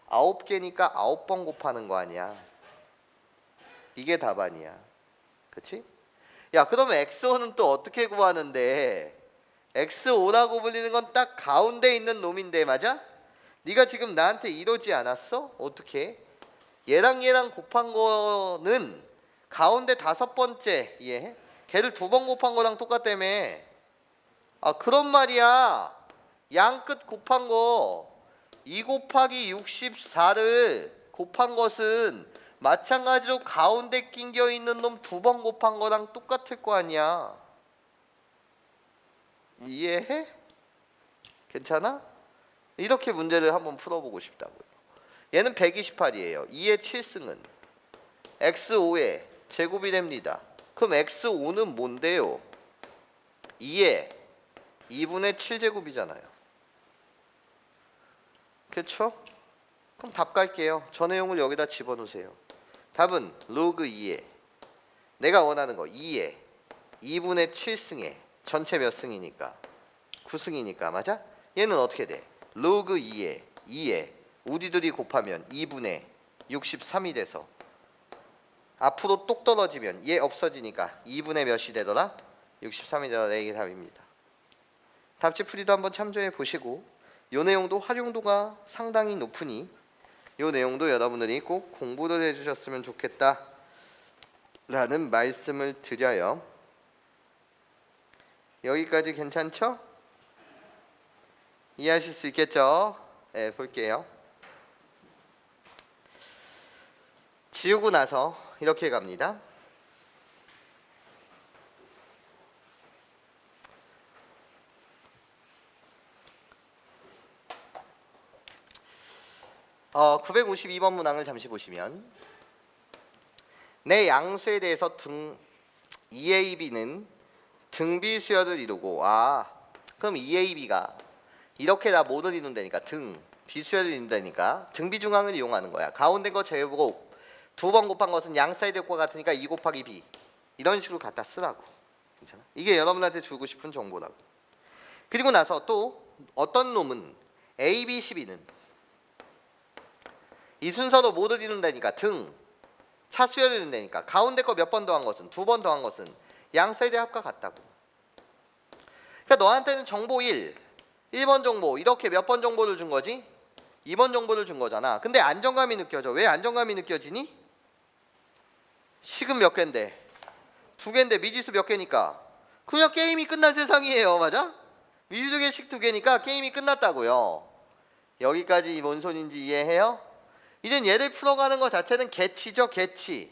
9개니까 9번 곱하는 거 아니야. 이게 답 아니야. 그치? 야 그러면 x5는 또 어떻게 구하는데? x5라고 불리는 건 딱 가운데 있는 놈인데 맞아? 네가 지금 나한테 이러지 않았어? 어떻게? 얘랑 곱한 거는 가운데 5번째 이해해? 걔를 2번 곱한 거랑 똑같다며. 그런 말이야. 양 끝 곱한 거 2 곱하기 64를 곱한 것은 마찬가지로 가운데 낑겨 있는 놈 2번 곱한 거랑 똑같을 거 아니야. 이해해? 괜찮아? 이렇게 문제를 한번 풀어보고 싶다고요. 얘는 128이에요. 2의 7승은 x5의 제곱이 됩니다. 그럼 x5는 뭔데요? 2의 2분의 7제곱이잖아요. 그렇죠? 그럼 답 갈게요. 저 내용을 여기다 집어넣으세요. 답은 로그 2에 내가 원하는 거 2의 2분의 7승에 전체 몇 승이니까? 9승이니까 맞아? 얘는 어떻게 돼? 로그 2에 우리들이 곱하면 2분의 63이 돼서 앞으로 똑 떨어지면 얘 없어지니까 2분의 몇이 되더라? 63이 되더라. 이게 답입니다. 답지 풀이도 한번 참조해 보시고 이 내용도 활용도가 상당히 높으니 이 내용도 여러분들이 꼭 공부를 해주셨으면 좋겠다 라는 말씀을 드려요. 여기까지 괜찮죠? 이해하실 수 있겠죠? 네, 볼게요. 지우고 나서 이렇게 갑니다. 어, 952번 문항을 잠시 보시면 내 양수에 대해서 EAB는 등비수열을 이루고 그럼 EAB가 이렇게 다 뭐를 이룬다니까 비수열을 이룬다니까 등비중앙을 이용하는 거야. 가운데 거 제곱 두 번 곱한 것은 양 사이드 효과가 같으니까 2 곱하기 B 이런 식으로 갖다 쓰라고. 괜찮아? 이게 여러분한테 주고 싶은 정보라고. 그리고 나서 또 어떤 놈은 A, B, 12는 이 순서로 뭐를 이룬다니까 차수열을 이룬다니까 가운데 거 몇 번 더한 것은 두 번 더한 것은 양 사이드 합과 같다고. 그러니까 너한테는 정보 1번 정보 이렇게 몇 번 정보를 준 거지? 2번 정보를 준 거잖아. 근데 안정감이 느껴져. 왜 안정감이 느껴지니? 식은 몇 개인데? 2개인데 미지수 몇 개니까 그냥 게임이 끝난 세상이에요. 맞아? 미지수 개씩 2개니까 게임이 끝났다고요. 여기까지 뭔 소린지 이해해요? 이젠 얘를 풀어가는 것 자체는 개치죠. 개치.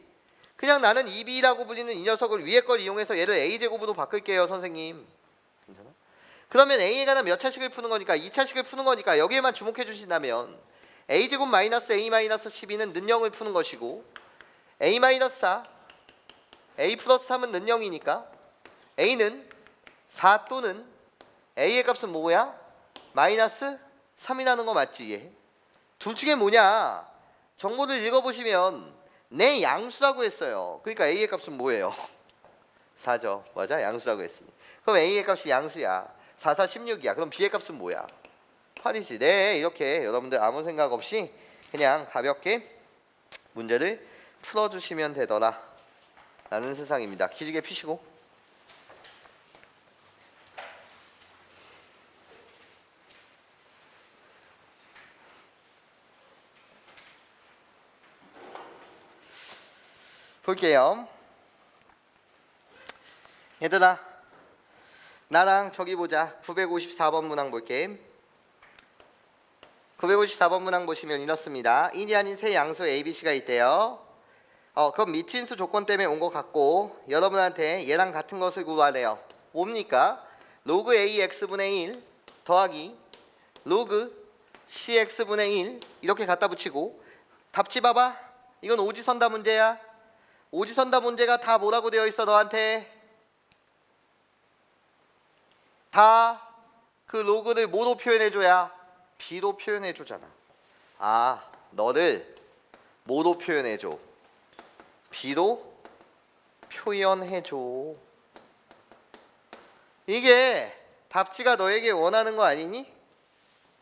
그냥 나는 2B라고 불리는 이 녀석을 위에 걸 이용해서 얘를 A제곱으로 바꿀게요. 선생님. 괜찮아? 그러면 A에 관한 몇 차식을 푸는 거니까 2차식을 푸는 거니까 여기에만 주목해 주신다면 A제곱 마이너스 A 마이너스 12는 는0을 푸는 것이고 A 마이너스 4 A 플러스 3은 는 0이니까 A는 4 또는 A의 값은 뭐야? 마이너스 3이라는 거 맞지? 얘? 둘 중에 뭐냐? 정보를 읽어보시면 내 양수라고 했어요. 그러니까 A의 값은 뭐예요? 4죠. 맞아? 양수라고 했으니. 그럼 A의 값이 양수야. 4, 4, 16이야. 그럼 B의 값은 뭐야? 8이지. 네, 이렇게 여러분들 아무 생각 없이 그냥 가볍게 문제를 풀어주시면 되더라 라는 세상입니다. 기지개 피시고. 볼게요. 얘들아 나랑 저기 보자. 954번 문항 볼게. 954번 문항 보시면 이렇습니다. 1이 아닌 세 양수 ABC가 있대요. 그럼 미친수 조건 때문에 온 것 같고 여러분한테 얘랑 같은 것을 구하래요. 뭡니까? 로그 AX분의 1 더하기 로그 CX분의 1 이렇게 갖다 붙이고 답지 봐봐. 이건 오지선다 문제야. 오지선다 문제가 다 뭐라고 되어 있어 너한테? 다 그 로그를 뭐로 표현해줘야? B로 표현해주잖아. 너를 뭐로 표현해줘? B로 표현해줘. 이게 답지가 너에게 원하는 거 아니니?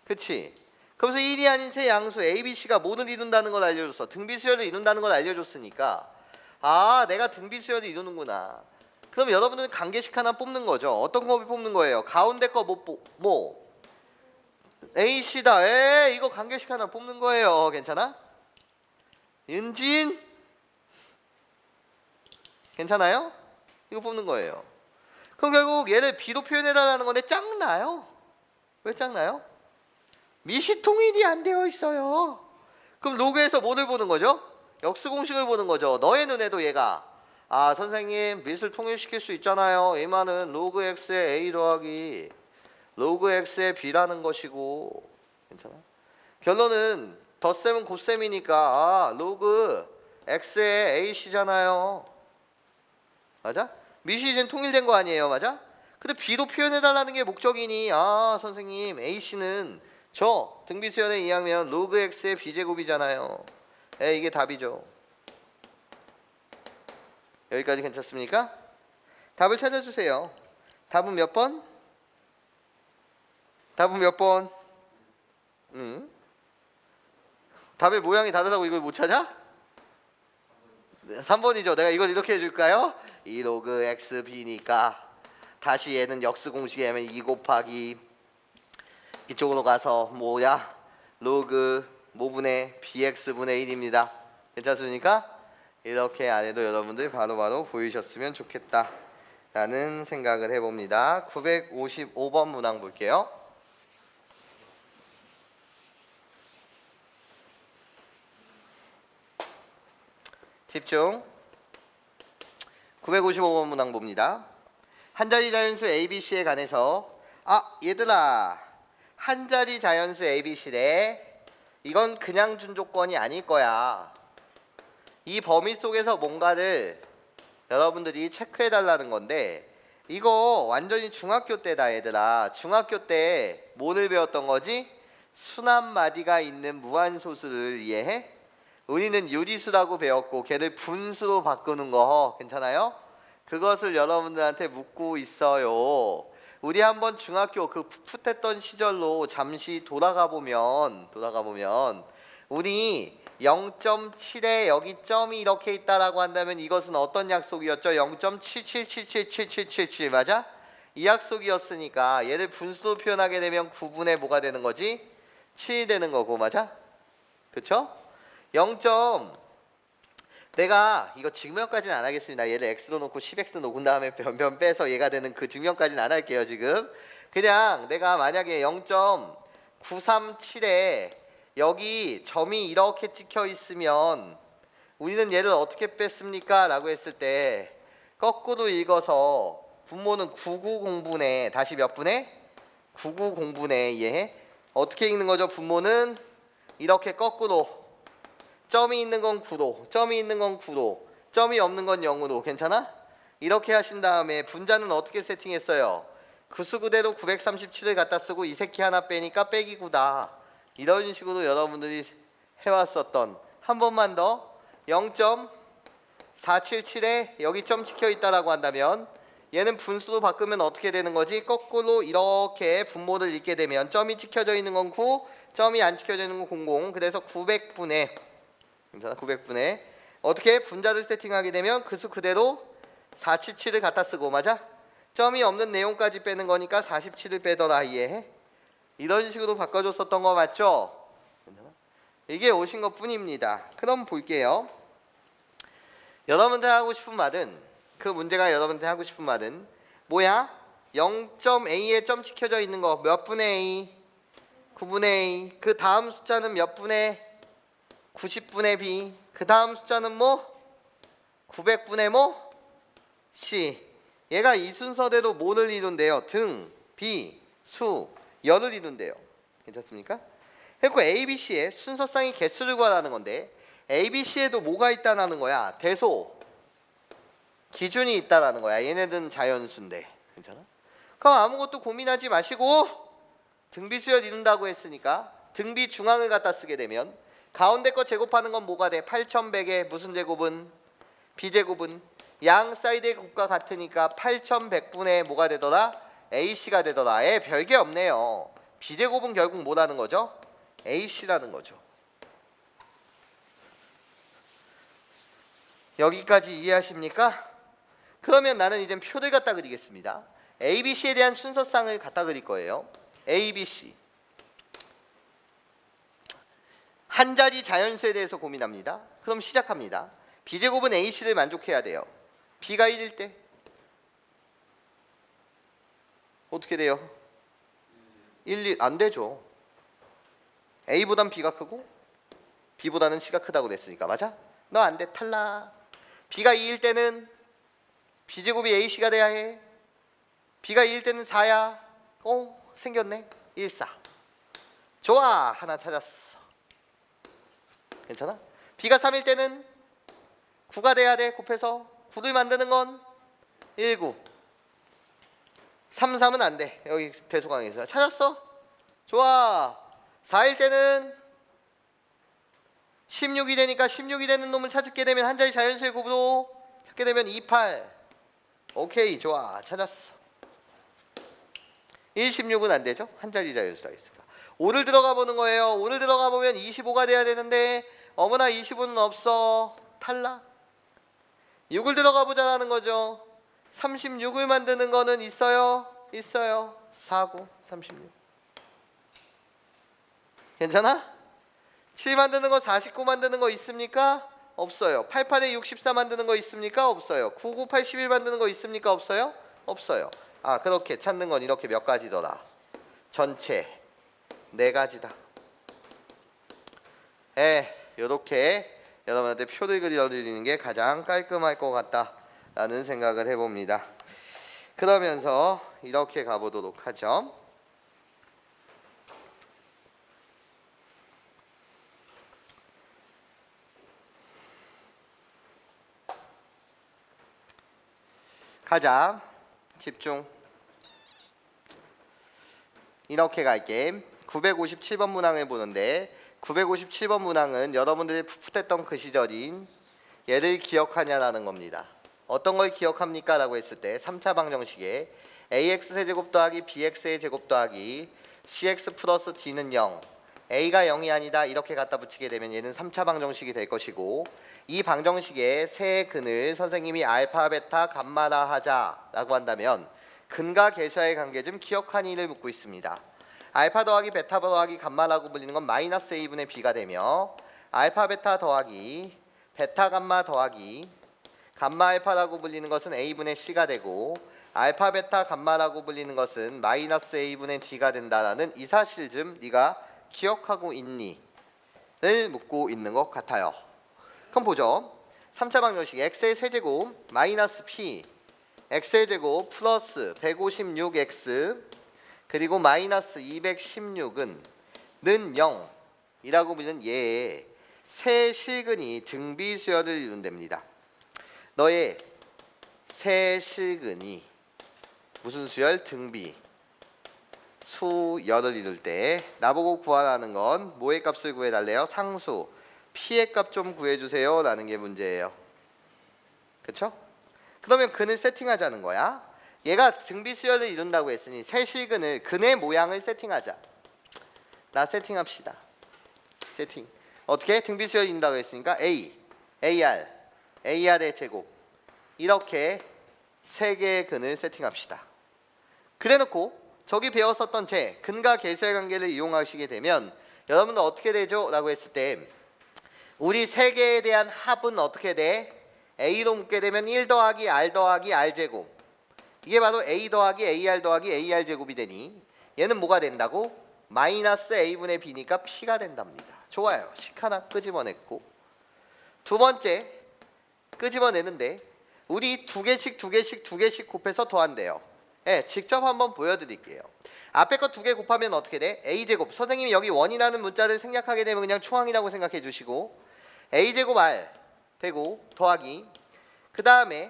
그치? 그래서 1이 아닌 세 양수 ABC가 뭐를 이룬다는 걸 알려줬어. 등비수열을 이룬다는 걸 알려줬으니까 내가 등비수열을 이루는구나. 그럼 여러분은 관계식 하나 뽑는 거죠. 어떤 거 뽑는 거예요? 가운데 거 뭐? A씨다. 이거 관계식 하나 뽑는 거예요. 괜찮아? 윤진? 괜찮아요? 이거 뽑는 거예요. 그럼 결국 얘를 B로 표현해달라는 건데 짱나요? 왜 짱나요? 미시통일이 안 되어 있어요. 그럼 로그에서 뭐를 보는 거죠? 역수공식을 보는 거죠. 너의 눈에도 얘가 선생님 미를 통일시킬 수 있잖아요. 이만은 로그 x의 a 더하기 로그 x의 b라는 것이고 괜찮아? 결론은 덧셈은 곱셈이니까 로그 x의 ac잖아요. 맞아? 미시 이젠 통일된 거 아니에요. 맞아? 근데 b로 표현해달라는 게 목적이니 선생님 ac는 저 등비수열에 의하면 로그 x의 b제곱이잖아요. 이게 답이죠. 여기까지 괜찮습니까? 답을 찾아주세요. 답은 몇 번? 답은 몇 번? 답의 모양이 다르다고 이걸 못 찾아? 3번이죠. 내가 이걸 이렇게 해줄까요? 2 로그 x b니까 다시 얘는 역수공식에 하면 2 곱하기 이쪽으로 가서 뭐야? 로그 모분의 bx분의 1입니다. 괜찮습니까? 이렇게 안 해도 여러분들 바로바로 보이셨으면 좋겠다 라는 생각을 해봅니다. 955번 문항 볼게요. 집중. 955번 문항 봅니다. 한자리 자연수 ABC에 관해서 얘들아, 한자리 자연수 ABC래. 이건 그냥 준 조건이 아닐 거야. 이 범위 속에서 뭔가를 여러분들이 체크해 달라는 건데, 이거 완전히 중학교 때다 얘들아. 중학교 때 뭐를 배웠던 거지? 수납마디가 있는 무한소수를 이해해? 우리는 유리수라고 배웠고 걔를 분수로 바꾸는 거 괜찮아요? 그것을 여러분들한테 묻고 있어요. 우리 한번 중학교 그 풋풋했던 시절로 잠시 돌아가 보면 우리 0.7에 여기 점이 이렇게 있다라고 한다면 이것은 어떤 약속이었죠? 0.7777777 맞아? 이 약속이었으니까 얘를 분수로 표현하게 되면 9분의 뭐가 되는 거지? 7이 되는 거고 맞아? 그쵸? 0. 내가 이거 증명까지는 안 하겠습니다. 얘를 x로 놓고 10x 녹은 다음에 변변 빼서 얘가 되는 그 증명까지는 안 할게요 지금. 그냥 내가 만약에 0.937에 여기 점이 이렇게 찍혀 있으면 우리는 얘를 어떻게 뺐습니까? 라고 했을 때 거꾸로 읽어서 분모는 990분의 다시 몇 분의? 990분의 이해해? 어떻게 읽는 거죠? 분모는 이렇게 거꾸로 점이 있는 건 9로, 점이 있는 건 9로, 점이 없는 건 0으로. 괜찮아? 이렇게 하신 다음에 분자는 어떻게 세팅했어요? 구수 그대로 937을 갖다 쓰고 이 새끼 하나 빼니까 빼기 9다. 이런 식으로 여러분들이 해왔었던. 한 번만 더. 0.477에 여기 점 찍혀 있다라고 한다면 얘는 분수로 바꾸면 어떻게 되는 거지? 거꾸로 이렇게 분모를 읽게 되면 점이 찍혀져 있는 건 9, 점이 안 찍혀져 있는 건 00. 그래서 900분의 괜찮아? 900분의 어떻게 분자를 세팅하게 되면 그 수 그대로 477을 갖다 쓰고 맞아? 점이 없는 내용까지 빼는 거니까 47을 빼더라. 이해해? 이런 식으로 바꿔줬었던 거 맞죠? 괜찮아? 이게 오신 것 뿐입니다. 그럼 볼게요. 여러분들 하고 싶은 말은 그 문제가 여러분들 하고 싶은 말은 뭐야? 0.a에 점 찍혀져 있는 거 몇 분의 a? 9분의 a. 그 다음 숫자는 몇 분의 90분의 b. 그 다음 숫자는 뭐? 900분의 뭐? c. 얘가 이 순서대로 뭐를 이룬대요? 등, 비, 수, 열을 이룬대요. 괜찮습니까? 그리고 ABC의 순서상의 개수를 구하라는 건데 ABC에도 뭐가 있다라는 거야? 대소, 기준이 있다라는 거야. 얘네들은 자연수인데. 괜찮아? 그럼 아무것도 고민하지 마시고 등비수열 이룬다고 했으니까 등비 중앙을 갖다 쓰게 되면 가운데 거 제곱하는 건 뭐가 돼? 8100에 무슨 제곱은? b제곱은? 양 사이드의 곱과 같으니까 8100분의 뭐가 되더라? ac가 되더라. 별게 없네요. b제곱은 결국 뭐라는 거죠? ac라는 거죠. 여기까지 이해하십니까? 그러면 나는 이제 표를 갖다 그리겠습니다. ABC에 대한 순서상을 갖다 그릴 거예요. ABC 한 자리 자연수에 대해서 고민합니다. 그럼 시작합니다. b제곱은 ac를 만족해야 돼요. b가 1일 때 어떻게 돼요? 1 안 되죠. a보단 b가 크고 b보다는 c가 크다고 냈으니까 맞아? 너 안 돼. 탈락. b가 2일 때는 b제곱이 ac가 돼야 해. b가 2일 때는 4야. 생겼네. 1, 4. 좋아. 하나 찾았어. 괜찮아? b가 3일 때는 9가 돼야 돼. 곱해서 9를 만드는 건 1, 9. 3, 3은 안 돼. 여기 대소강에서 찾았어? 좋아. 4일 때는 16이 되니까 16이 되는 놈을 찾게 되면 한 자리 자연수의 곱으로 찾게 되면 2, 8. 오케이. 좋아. 찾았어. 1, 16은 안 되죠? 한 자리 자연수가 있으니까. 5를 들어가 보는 거예요. 5를 들어가 보면 25가 돼야 되는데 어머나 25는 없어. 탈락. 6을 들어가 보자라는 거죠. 36을 만드는 거는 있어요? 있어요. 49, 36. 괜찮아? 7 만드는 거 49 만드는 거 있습니까? 없어요. 88에 64 만드는 거 있습니까? 없어요. 99, 81 만드는 거 있습니까? 없어요? 없어요. 아, 그렇게 찾는 건 이렇게 몇 가지더라. 전체 4가지다. 요렇게 여러분한테 표를 그려드리는 게 가장 깔끔할 것 같다라는 생각을 해봅니다. 그러면서 이렇게 가보도록 하죠. 가자. 집중. 이렇게 갈게. 957번 문항을 보는데 957번 문항은 여러분들이 풋풋했던 그 시절인 얘를 기억하냐라는 겁니다. 어떤 걸 기억합니까? 라고 했을 때 3차 방정식에 ax세제곱 더하기 bx의 제곱 더하기 cx 플러스 d는 0, a가 0이 아니다 이렇게 갖다 붙이게 되면 얘는 3차 방정식이 될 것이고, 이 방정식의 세 근을 선생님이 알파, 베타, 감마라 하자라고 한다면 근과 계수의 관계 좀 기억하니를 묻고 있습니다. 알파 더하기 베타 더하기 감마라고 불리는 건 마이너스 a분의 b가 되며, 알파 베타 더하기 베타 감마 더하기 감마 알파라고 불리는 것은 a분의 c가 되고, 알파 베타 감마라고 불리는 것은 마이너스 a분의 d가 된다라는 이 사실 좀 네가 기억하고 있니? 를 묻고 있는 것 같아요. 그럼 보죠. 3차 방정식 x의 세제곱 마이너스 p x의 제곱 플러스 156x 그리고 마이너스 216은 는 0이라고 불리는 얘의 세 실근이 등비수열을 이룬답니다. 너의 세 실근이 무슨 수열? 등비 수열을 이룰 때 나보고 구하라는 건 뭐의 값을 구해달래요? 상수 p의 값 좀 구해주세요 라는 게 문제예요. 그쵸? 그러면 근을 세팅하자는 거야. 얘가 등비수열을 이룬다고 했으니 세 실근을 근의 모양을 세팅하자. 나 세팅합시다. 세팅. 어떻게? 등비수열을 이룬다고 했으니까 a, ar, ar의 제곱 이렇게 세 개의 근을 세팅합시다. 그래놓고 저기 배웠었던 제 근과 계수의 관계를 이용하시게 되면 여러분들 어떻게 되죠? 라고 했을 때 우리 세 개에 대한 합은 어떻게 돼? a로 묶게 되면 1 더하기 r 더하기 r 제곱, 이게 바로 a 더하기 ar 더하기 ar 제곱이 되니 얘는 뭐가 된다고? 마이너스 a분의 b니까 p가 된답니다. 좋아요. 식 하나 끄집어냈고, 두 번째 끄집어내는데 우리 두 개씩 곱해서 더한대요. 직접 한번 보여드릴게요. 앞에 거 2개 곱하면 어떻게 돼? a제곱, 선생님이 여기 원이라는 문자를 생략하게 되면 그냥 초항이라고 생각해 주시고 a제곱 r 되고 더하기, 그 다음에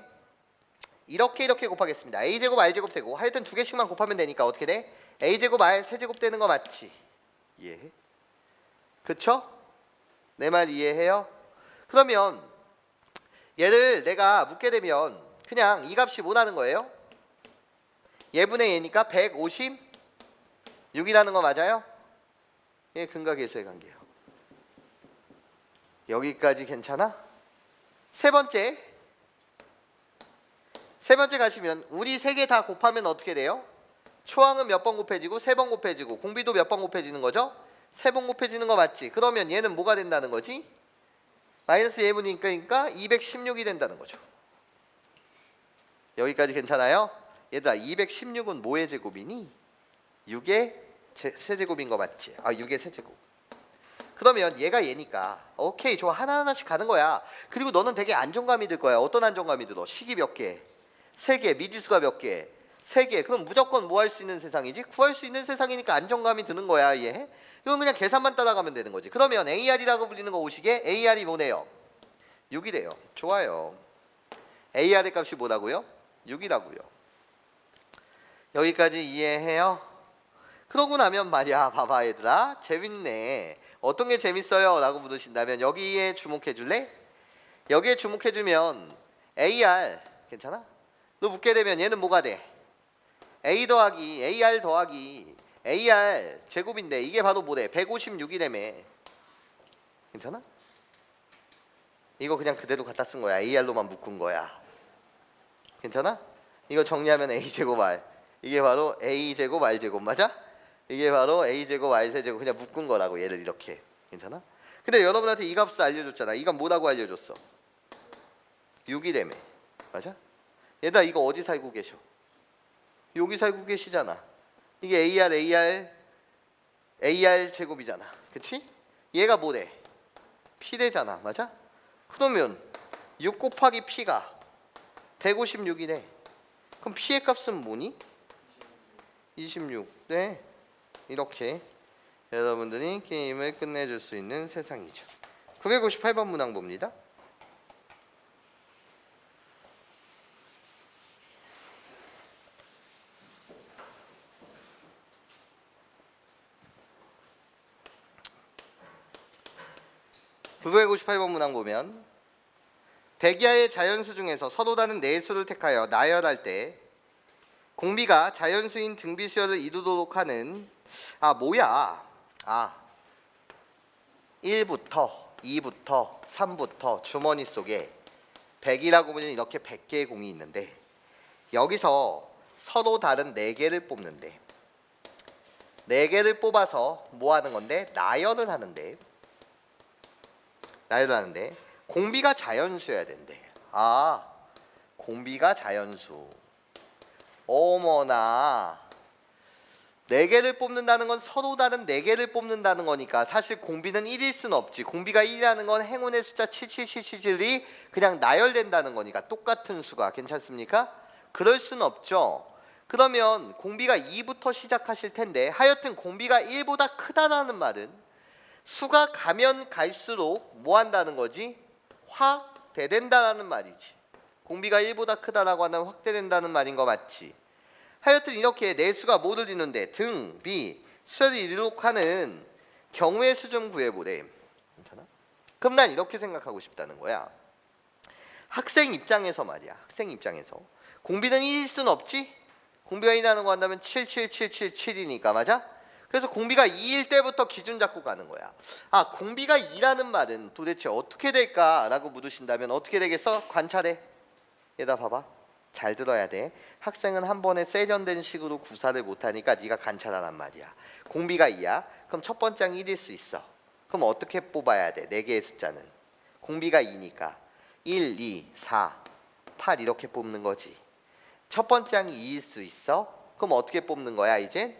이렇게 곱하겠습니다. a제곱 r제곱 되고 하여튼 2개씩만 곱하면 되니까 어떻게 돼? a제곱 r 세제곱 되는 거 맞지? 예. 그쵸? 내 말 이해해요? 그러면 얘를 내가 묻게 되면 그냥 이 값이 뭐라는 거예요? 얘분의 얘니까 156이라는 거 맞아요? 예, 근과 계수의 관계예요. 여기까지 괜찮아? 세 번째 가시면 우리 세 개 다 곱하면 어떻게 돼요? 초항은 몇 번 곱해지고 3번 곱해지고 공비도 몇 번 곱해지는 거죠? 3번 곱해지는 거 맞지? 그러면 얘는 뭐가 된다는 거지? 마이너스 예분이니까 216이 된다는 거죠. 여기까지 괜찮아요? 얘들아, 216은 뭐의 제곱이니? 6의 세제곱인 거 맞지? 6의 세제곱. 그러면 얘가 얘니까 오케이, 좋아, 하나하나씩 가는 거야. 그리고 너는 되게 안정감이 들 거야. 어떤 안정감이 들어? 식이 몇 개? 3개. 미지수가 몇 개? 3개. 그럼 무조건 뭐 할 수 있는 세상이지? 구할 수 있는 세상이니까 안정감이 드는 거야. 얘. 이건 그냥 계산만 따라가면 되는 거지. 그러면 AR이라고 불리는 거 오시게 AR이 뭐네요? 6이래요. 좋아요. AR의 값이 뭐라고요? 6이라고요. 여기까지 이해해요? 그러고 나면 말이야, 봐봐 얘들아, 재밌네. 어떤 게 재밌어요? 라고 물으신다면 여기에 주목해 줄래? 여기에 주목해 주면 AR 괜찮아? 너 묻게 되면 얘는 뭐가 돼? A 더하기 AR 더하기 AR 제곱인데 이게 바로 뭐래? 156이라며. 괜찮아? 이거 그냥 그대로 갖다 쓴 거야. AR로만 묶은 거야. 괜찮아? 이거 정리하면 A제곱 R, 이게 바로 A제곱 R제곱 맞아? 이게 바로 A제곱 R세제곱 그냥 묶은 거라고, 얘를 이렇게. 괜찮아? 근데 여러분한테 이 값을 알려줬잖아. 이 값 뭐라고 알려줬어? 6이라며. 맞아? 얘들아, 이거 어디 살고 계셔? 여기 살고 계시잖아. 이게 AR 제곱이잖아. 그치? 얘가 뭐래? P래잖아. 맞아? 그러면 6 곱하기 P가 156이네. 그럼 P의 값은 뭐니? 26. 네. 이렇게 여러분들이 게임을 끝내줄 수 있는 세상이죠. 958번 문항 봅니다. (958번) 문항 보면 백이하의 자연수 중에서 서로 다른 네 수를 택하여 나열할 때 공비가 자연수인 등비수열을 이루도록 하는 1부터 2부터 3부터 주머니 속에 100이라고 보면 이렇게 100개의 공이 있는데 여기서 서로 다른 4개를 뽑는데 4개를 뽑아서 뭐 하는 건데? 나열을 하는데 공비가 자연수여야 된대. 공비가 자연수. 어머나, 4개를 뽑는다는 건 서로 다른 4개를 뽑는다는 거니까 사실 공비는 1일 수는 없지. 공비가 1이라는 건 행운의 숫자 77777이 그냥 나열된다는 거니까 똑같은 수가. 괜찮습니까? 그럴 수는 없죠. 그러면 공비가 2부터 시작하실 텐데 하여튼 공비가 1보다 크다라는 말은 수가 가면 갈수록 뭐 한다는 거지? 확대된다는 말이지. 공비가 1보다 크다라고 하면 확대된다는 말인 거 맞지? 하여튼 이렇게 네 수가 뭐를 이루는데 등, 비, 수열을 이루도록 하는 경우의 수 좀 구해보래. 괜찮아? 그럼 난 이렇게 생각하고 싶다는 거야. 학생 입장에서 말이야. 학생 입장에서 공비는 1일 수는 없지? 공비가 1이라는 거 한다면 77777이니까 맞아? 그래서 공비가 2일 때부터 기준 잡고 가는 거야. 공비가 2라는 말은 도대체 어떻게 될까라고 물으신다면 어떻게 되겠어? 관찰해. 얘다 봐봐. 잘 들어야 돼. 학생은 한 번에 세련된 식으로 구사를 못하니까 네가 관찰하란 말이야. 공비가 2야. 그럼 첫 번째 항이 1일 수 있어. 그럼 어떻게 뽑아야 돼? 4개의 숫자는. 공비가 2니까 1, 2, 4, 8 이렇게 뽑는 거지. 첫 번째 항이 2일 수 있어. 그럼 어떻게 뽑는 거야 이제?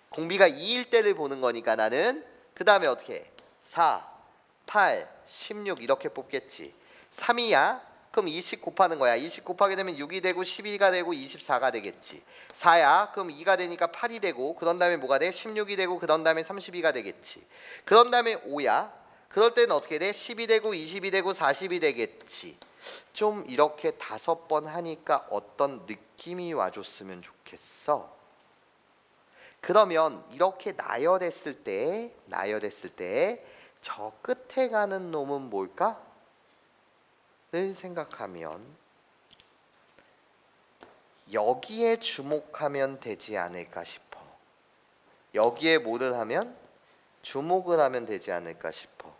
공비가 2일 때를 보는 거니까 나는 그 다음에 어떻게 해? 4, 8, 16 이렇게 뽑겠지. 3이야? 그럼 2씩 곱하는 거야. 2씩 곱하게 되면 6이 되고 12가 되고 24가 되겠지. 4야? 그럼 2가 되니까 8이 되고 그런 다음에 뭐가 돼? 16이 되고 그런 다음에 32가 되겠지. 그런 다음에 5야? 그럴 때는 어떻게 돼? 10이 되고 20이 되고 40이 되겠지. 좀 이렇게 5번 하니까 어떤 느낌이 와줬으면 좋겠어. 그러면 이렇게 나열했을 때 저 끝에 가는 놈은 뭘까? 를 생각하면 여기에 주목하면 되지 않을까 싶어. 여기에 뭐를 하면? 주목을 하면 되지 않을까 싶어.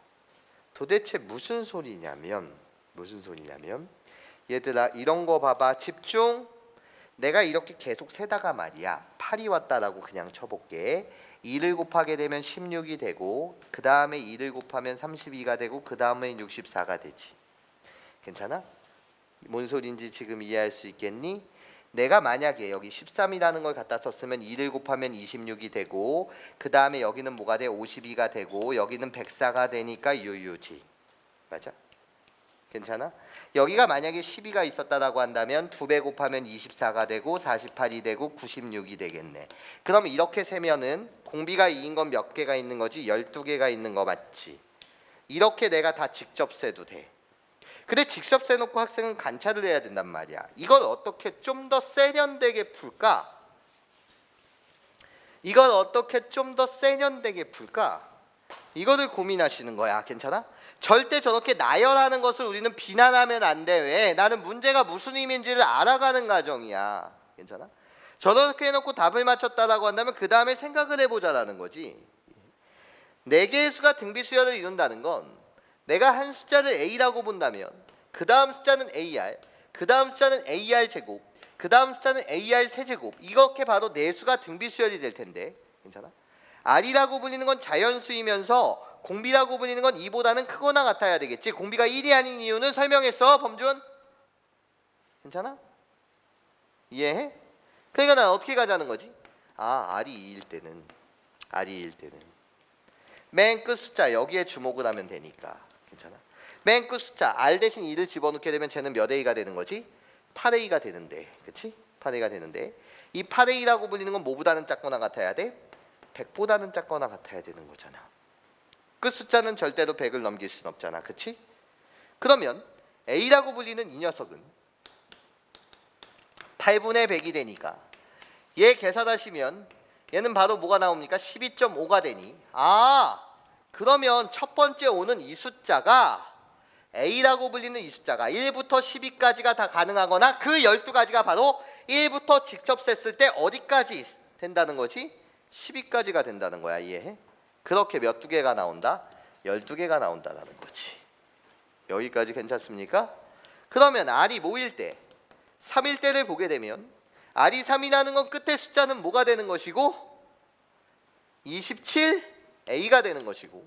도대체 무슨 소리냐면 얘들아 이런 거 봐봐. 집중. 내가 이렇게 계속 세다가 말이야 8이 왔다라고 그냥 쳐볼게. 2를 곱하게 되면 16이 되고 그 다음에 2를 곱하면 32가 되고 그 다음에 64가 되지. 괜찮아? 뭔 소린지 지금 이해할 수 있겠니? 내가 만약에 여기 13이라는 걸 갖다 썼으면 2를 곱하면 26이 되고 그 다음에 여기는 뭐가 돼? 52가 되고 여기는 104가 되니까 유유지. 맞아? 괜찮아? 여기가 만약에 12가 있었다라고 한다면 2배 곱하면 24가 되고 48이 되고 96이 되겠네. 그럼 이렇게 세면은 공비가 2인 건 몇 개가 있는 거지? 12개가 있는 거 맞지? 이렇게 내가 다 직접 세도 돼. 근데 직접 세놓고 학생은 관찰을 해야 된단 말이야. 이걸 어떻게 좀 더 세련되게 풀까? 이거를 고민하시는 거야. 괜찮아? 절대 저렇게 나열하는 것을 우리는 비난하면 안 돼. 왜? 나는 문제가 무슨 의미인지를 알아가는 과정이야. 괜찮아? 저렇게 해놓고 답을 맞췄다라고 한다면 그 다음에 생각을 해보자라는 거지. 4개의 수가 등비수열을 이룬다는 건 내가 한 숫자를 A라고 본다면 그 다음 숫자는 AR, 그 다음 숫자는 AR 제곱, 그 다음 숫자는 AR 세제곱. 이렇게 바로 네 수가 등비수열이 될 텐데. 괜찮아? R이라고 불리는 건 자연수이면서 공비라고 불리는 건 2보다는 크거나 같아야 되겠지. 공비가 1이 아닌 이유는 설명했어. 범준? 괜찮아? 이해해? 그러니까 난 어떻게 가자는 거지? R이 2일 때는 맨 끝 숫자 여기에 주목을 하면 되니까 괜찮아. 맨 끝 숫자 R 대신 2를 집어넣게 되면 쟤는 몇 A가 되는 거지? 8A가 되는데, 그치? 8A가 되는데 이 8A라고 불리는 건 뭐보다는 작거나 같아야 돼? 100보다는 작거나 같아야 되는 거잖아. 끝 숫자는 절대로 100을 넘길 순 없잖아, 그치? 그러면 A라고 불리는 이 녀석은 8분의 100이 되니까 얘 계산하시면 얘는 바로 뭐가 나옵니까? 12.5가 되니 그러면 첫 번째 오는 이 숫자가 A라고 불리는 이 숫자가 1부터 12까지가 다 가능하거나 그 12가지가 바로 1부터 직접 셌을 때 어디까지 된다는 거지? 12까지가 된다는 거야. 이해해? 그렇게 몇 두 개가 나온다? 12개가 나온다는 거지. 여기까지 괜찮습니까? 그러면 R이 뭐일 때? 3일 때를 보게 되면 R이 3이라는 건 끝에 숫자는 뭐가 되는 것이고 27A가 되는 것이고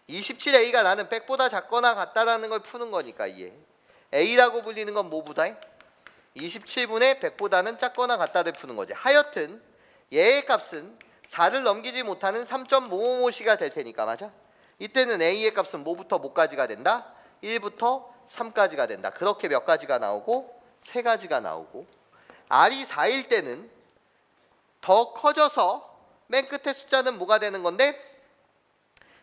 27A가 나는 100보다 작거나 같다라는 걸 푸는 거니까 이해. A라고 불리는 건 뭐보다? 27분의 100보다는 작거나 같다를 푸는 거지. 하여튼 얘의 값은 4를 넘기지 못하는 3.555c가 될 테니까 맞아? 이때는 A의 값은 뭐부터 뭐까지가 된다? 1부터 3까지가 된다. 그렇게 몇 가지가 나오고 3가지가 나오고 R이 4일 때는 더 커져서 맨 끝에 숫자는 뭐가 되는 건데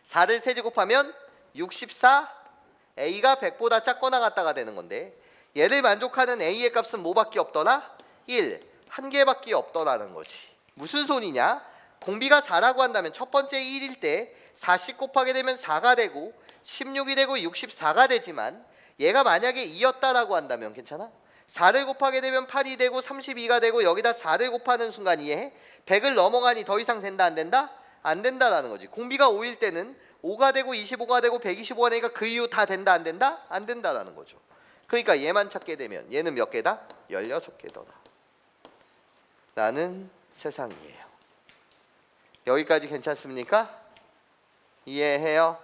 4를 세제곱하면 64 A가 100보다 작거나 같다가 되는 건데 얘를 만족하는 A의 값은 뭐밖에 없더라? 1, 한 개밖에 없더라는 거지. 무슨 소리냐? 공비가 4라고 한다면 첫 번째 1일 때 40 곱하게 되면 4가 되고 16이 되고 64가 되지만 얘가 만약에 2였다라고 한다면 괜찮아? 4를 곱하게 되면 8이 되고 32가 되고 여기다 4를 곱하는 순간 이해해? 100을 넘어가니 더 이상 된다 안 된다? 안 된다라는 거지. 공비가 5일 때는 5가 되고 25가 되고 125가 되니까 그 이후 다 된다 안 된다? 안 된다라는 거죠. 그러니까 얘만 찾게 되면 얘는 몇 개다? 16개더라 라는 세상이에요. 여기까지 괜찮습니까? 이해해요?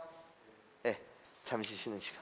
네, 잠시 쉬는 시간.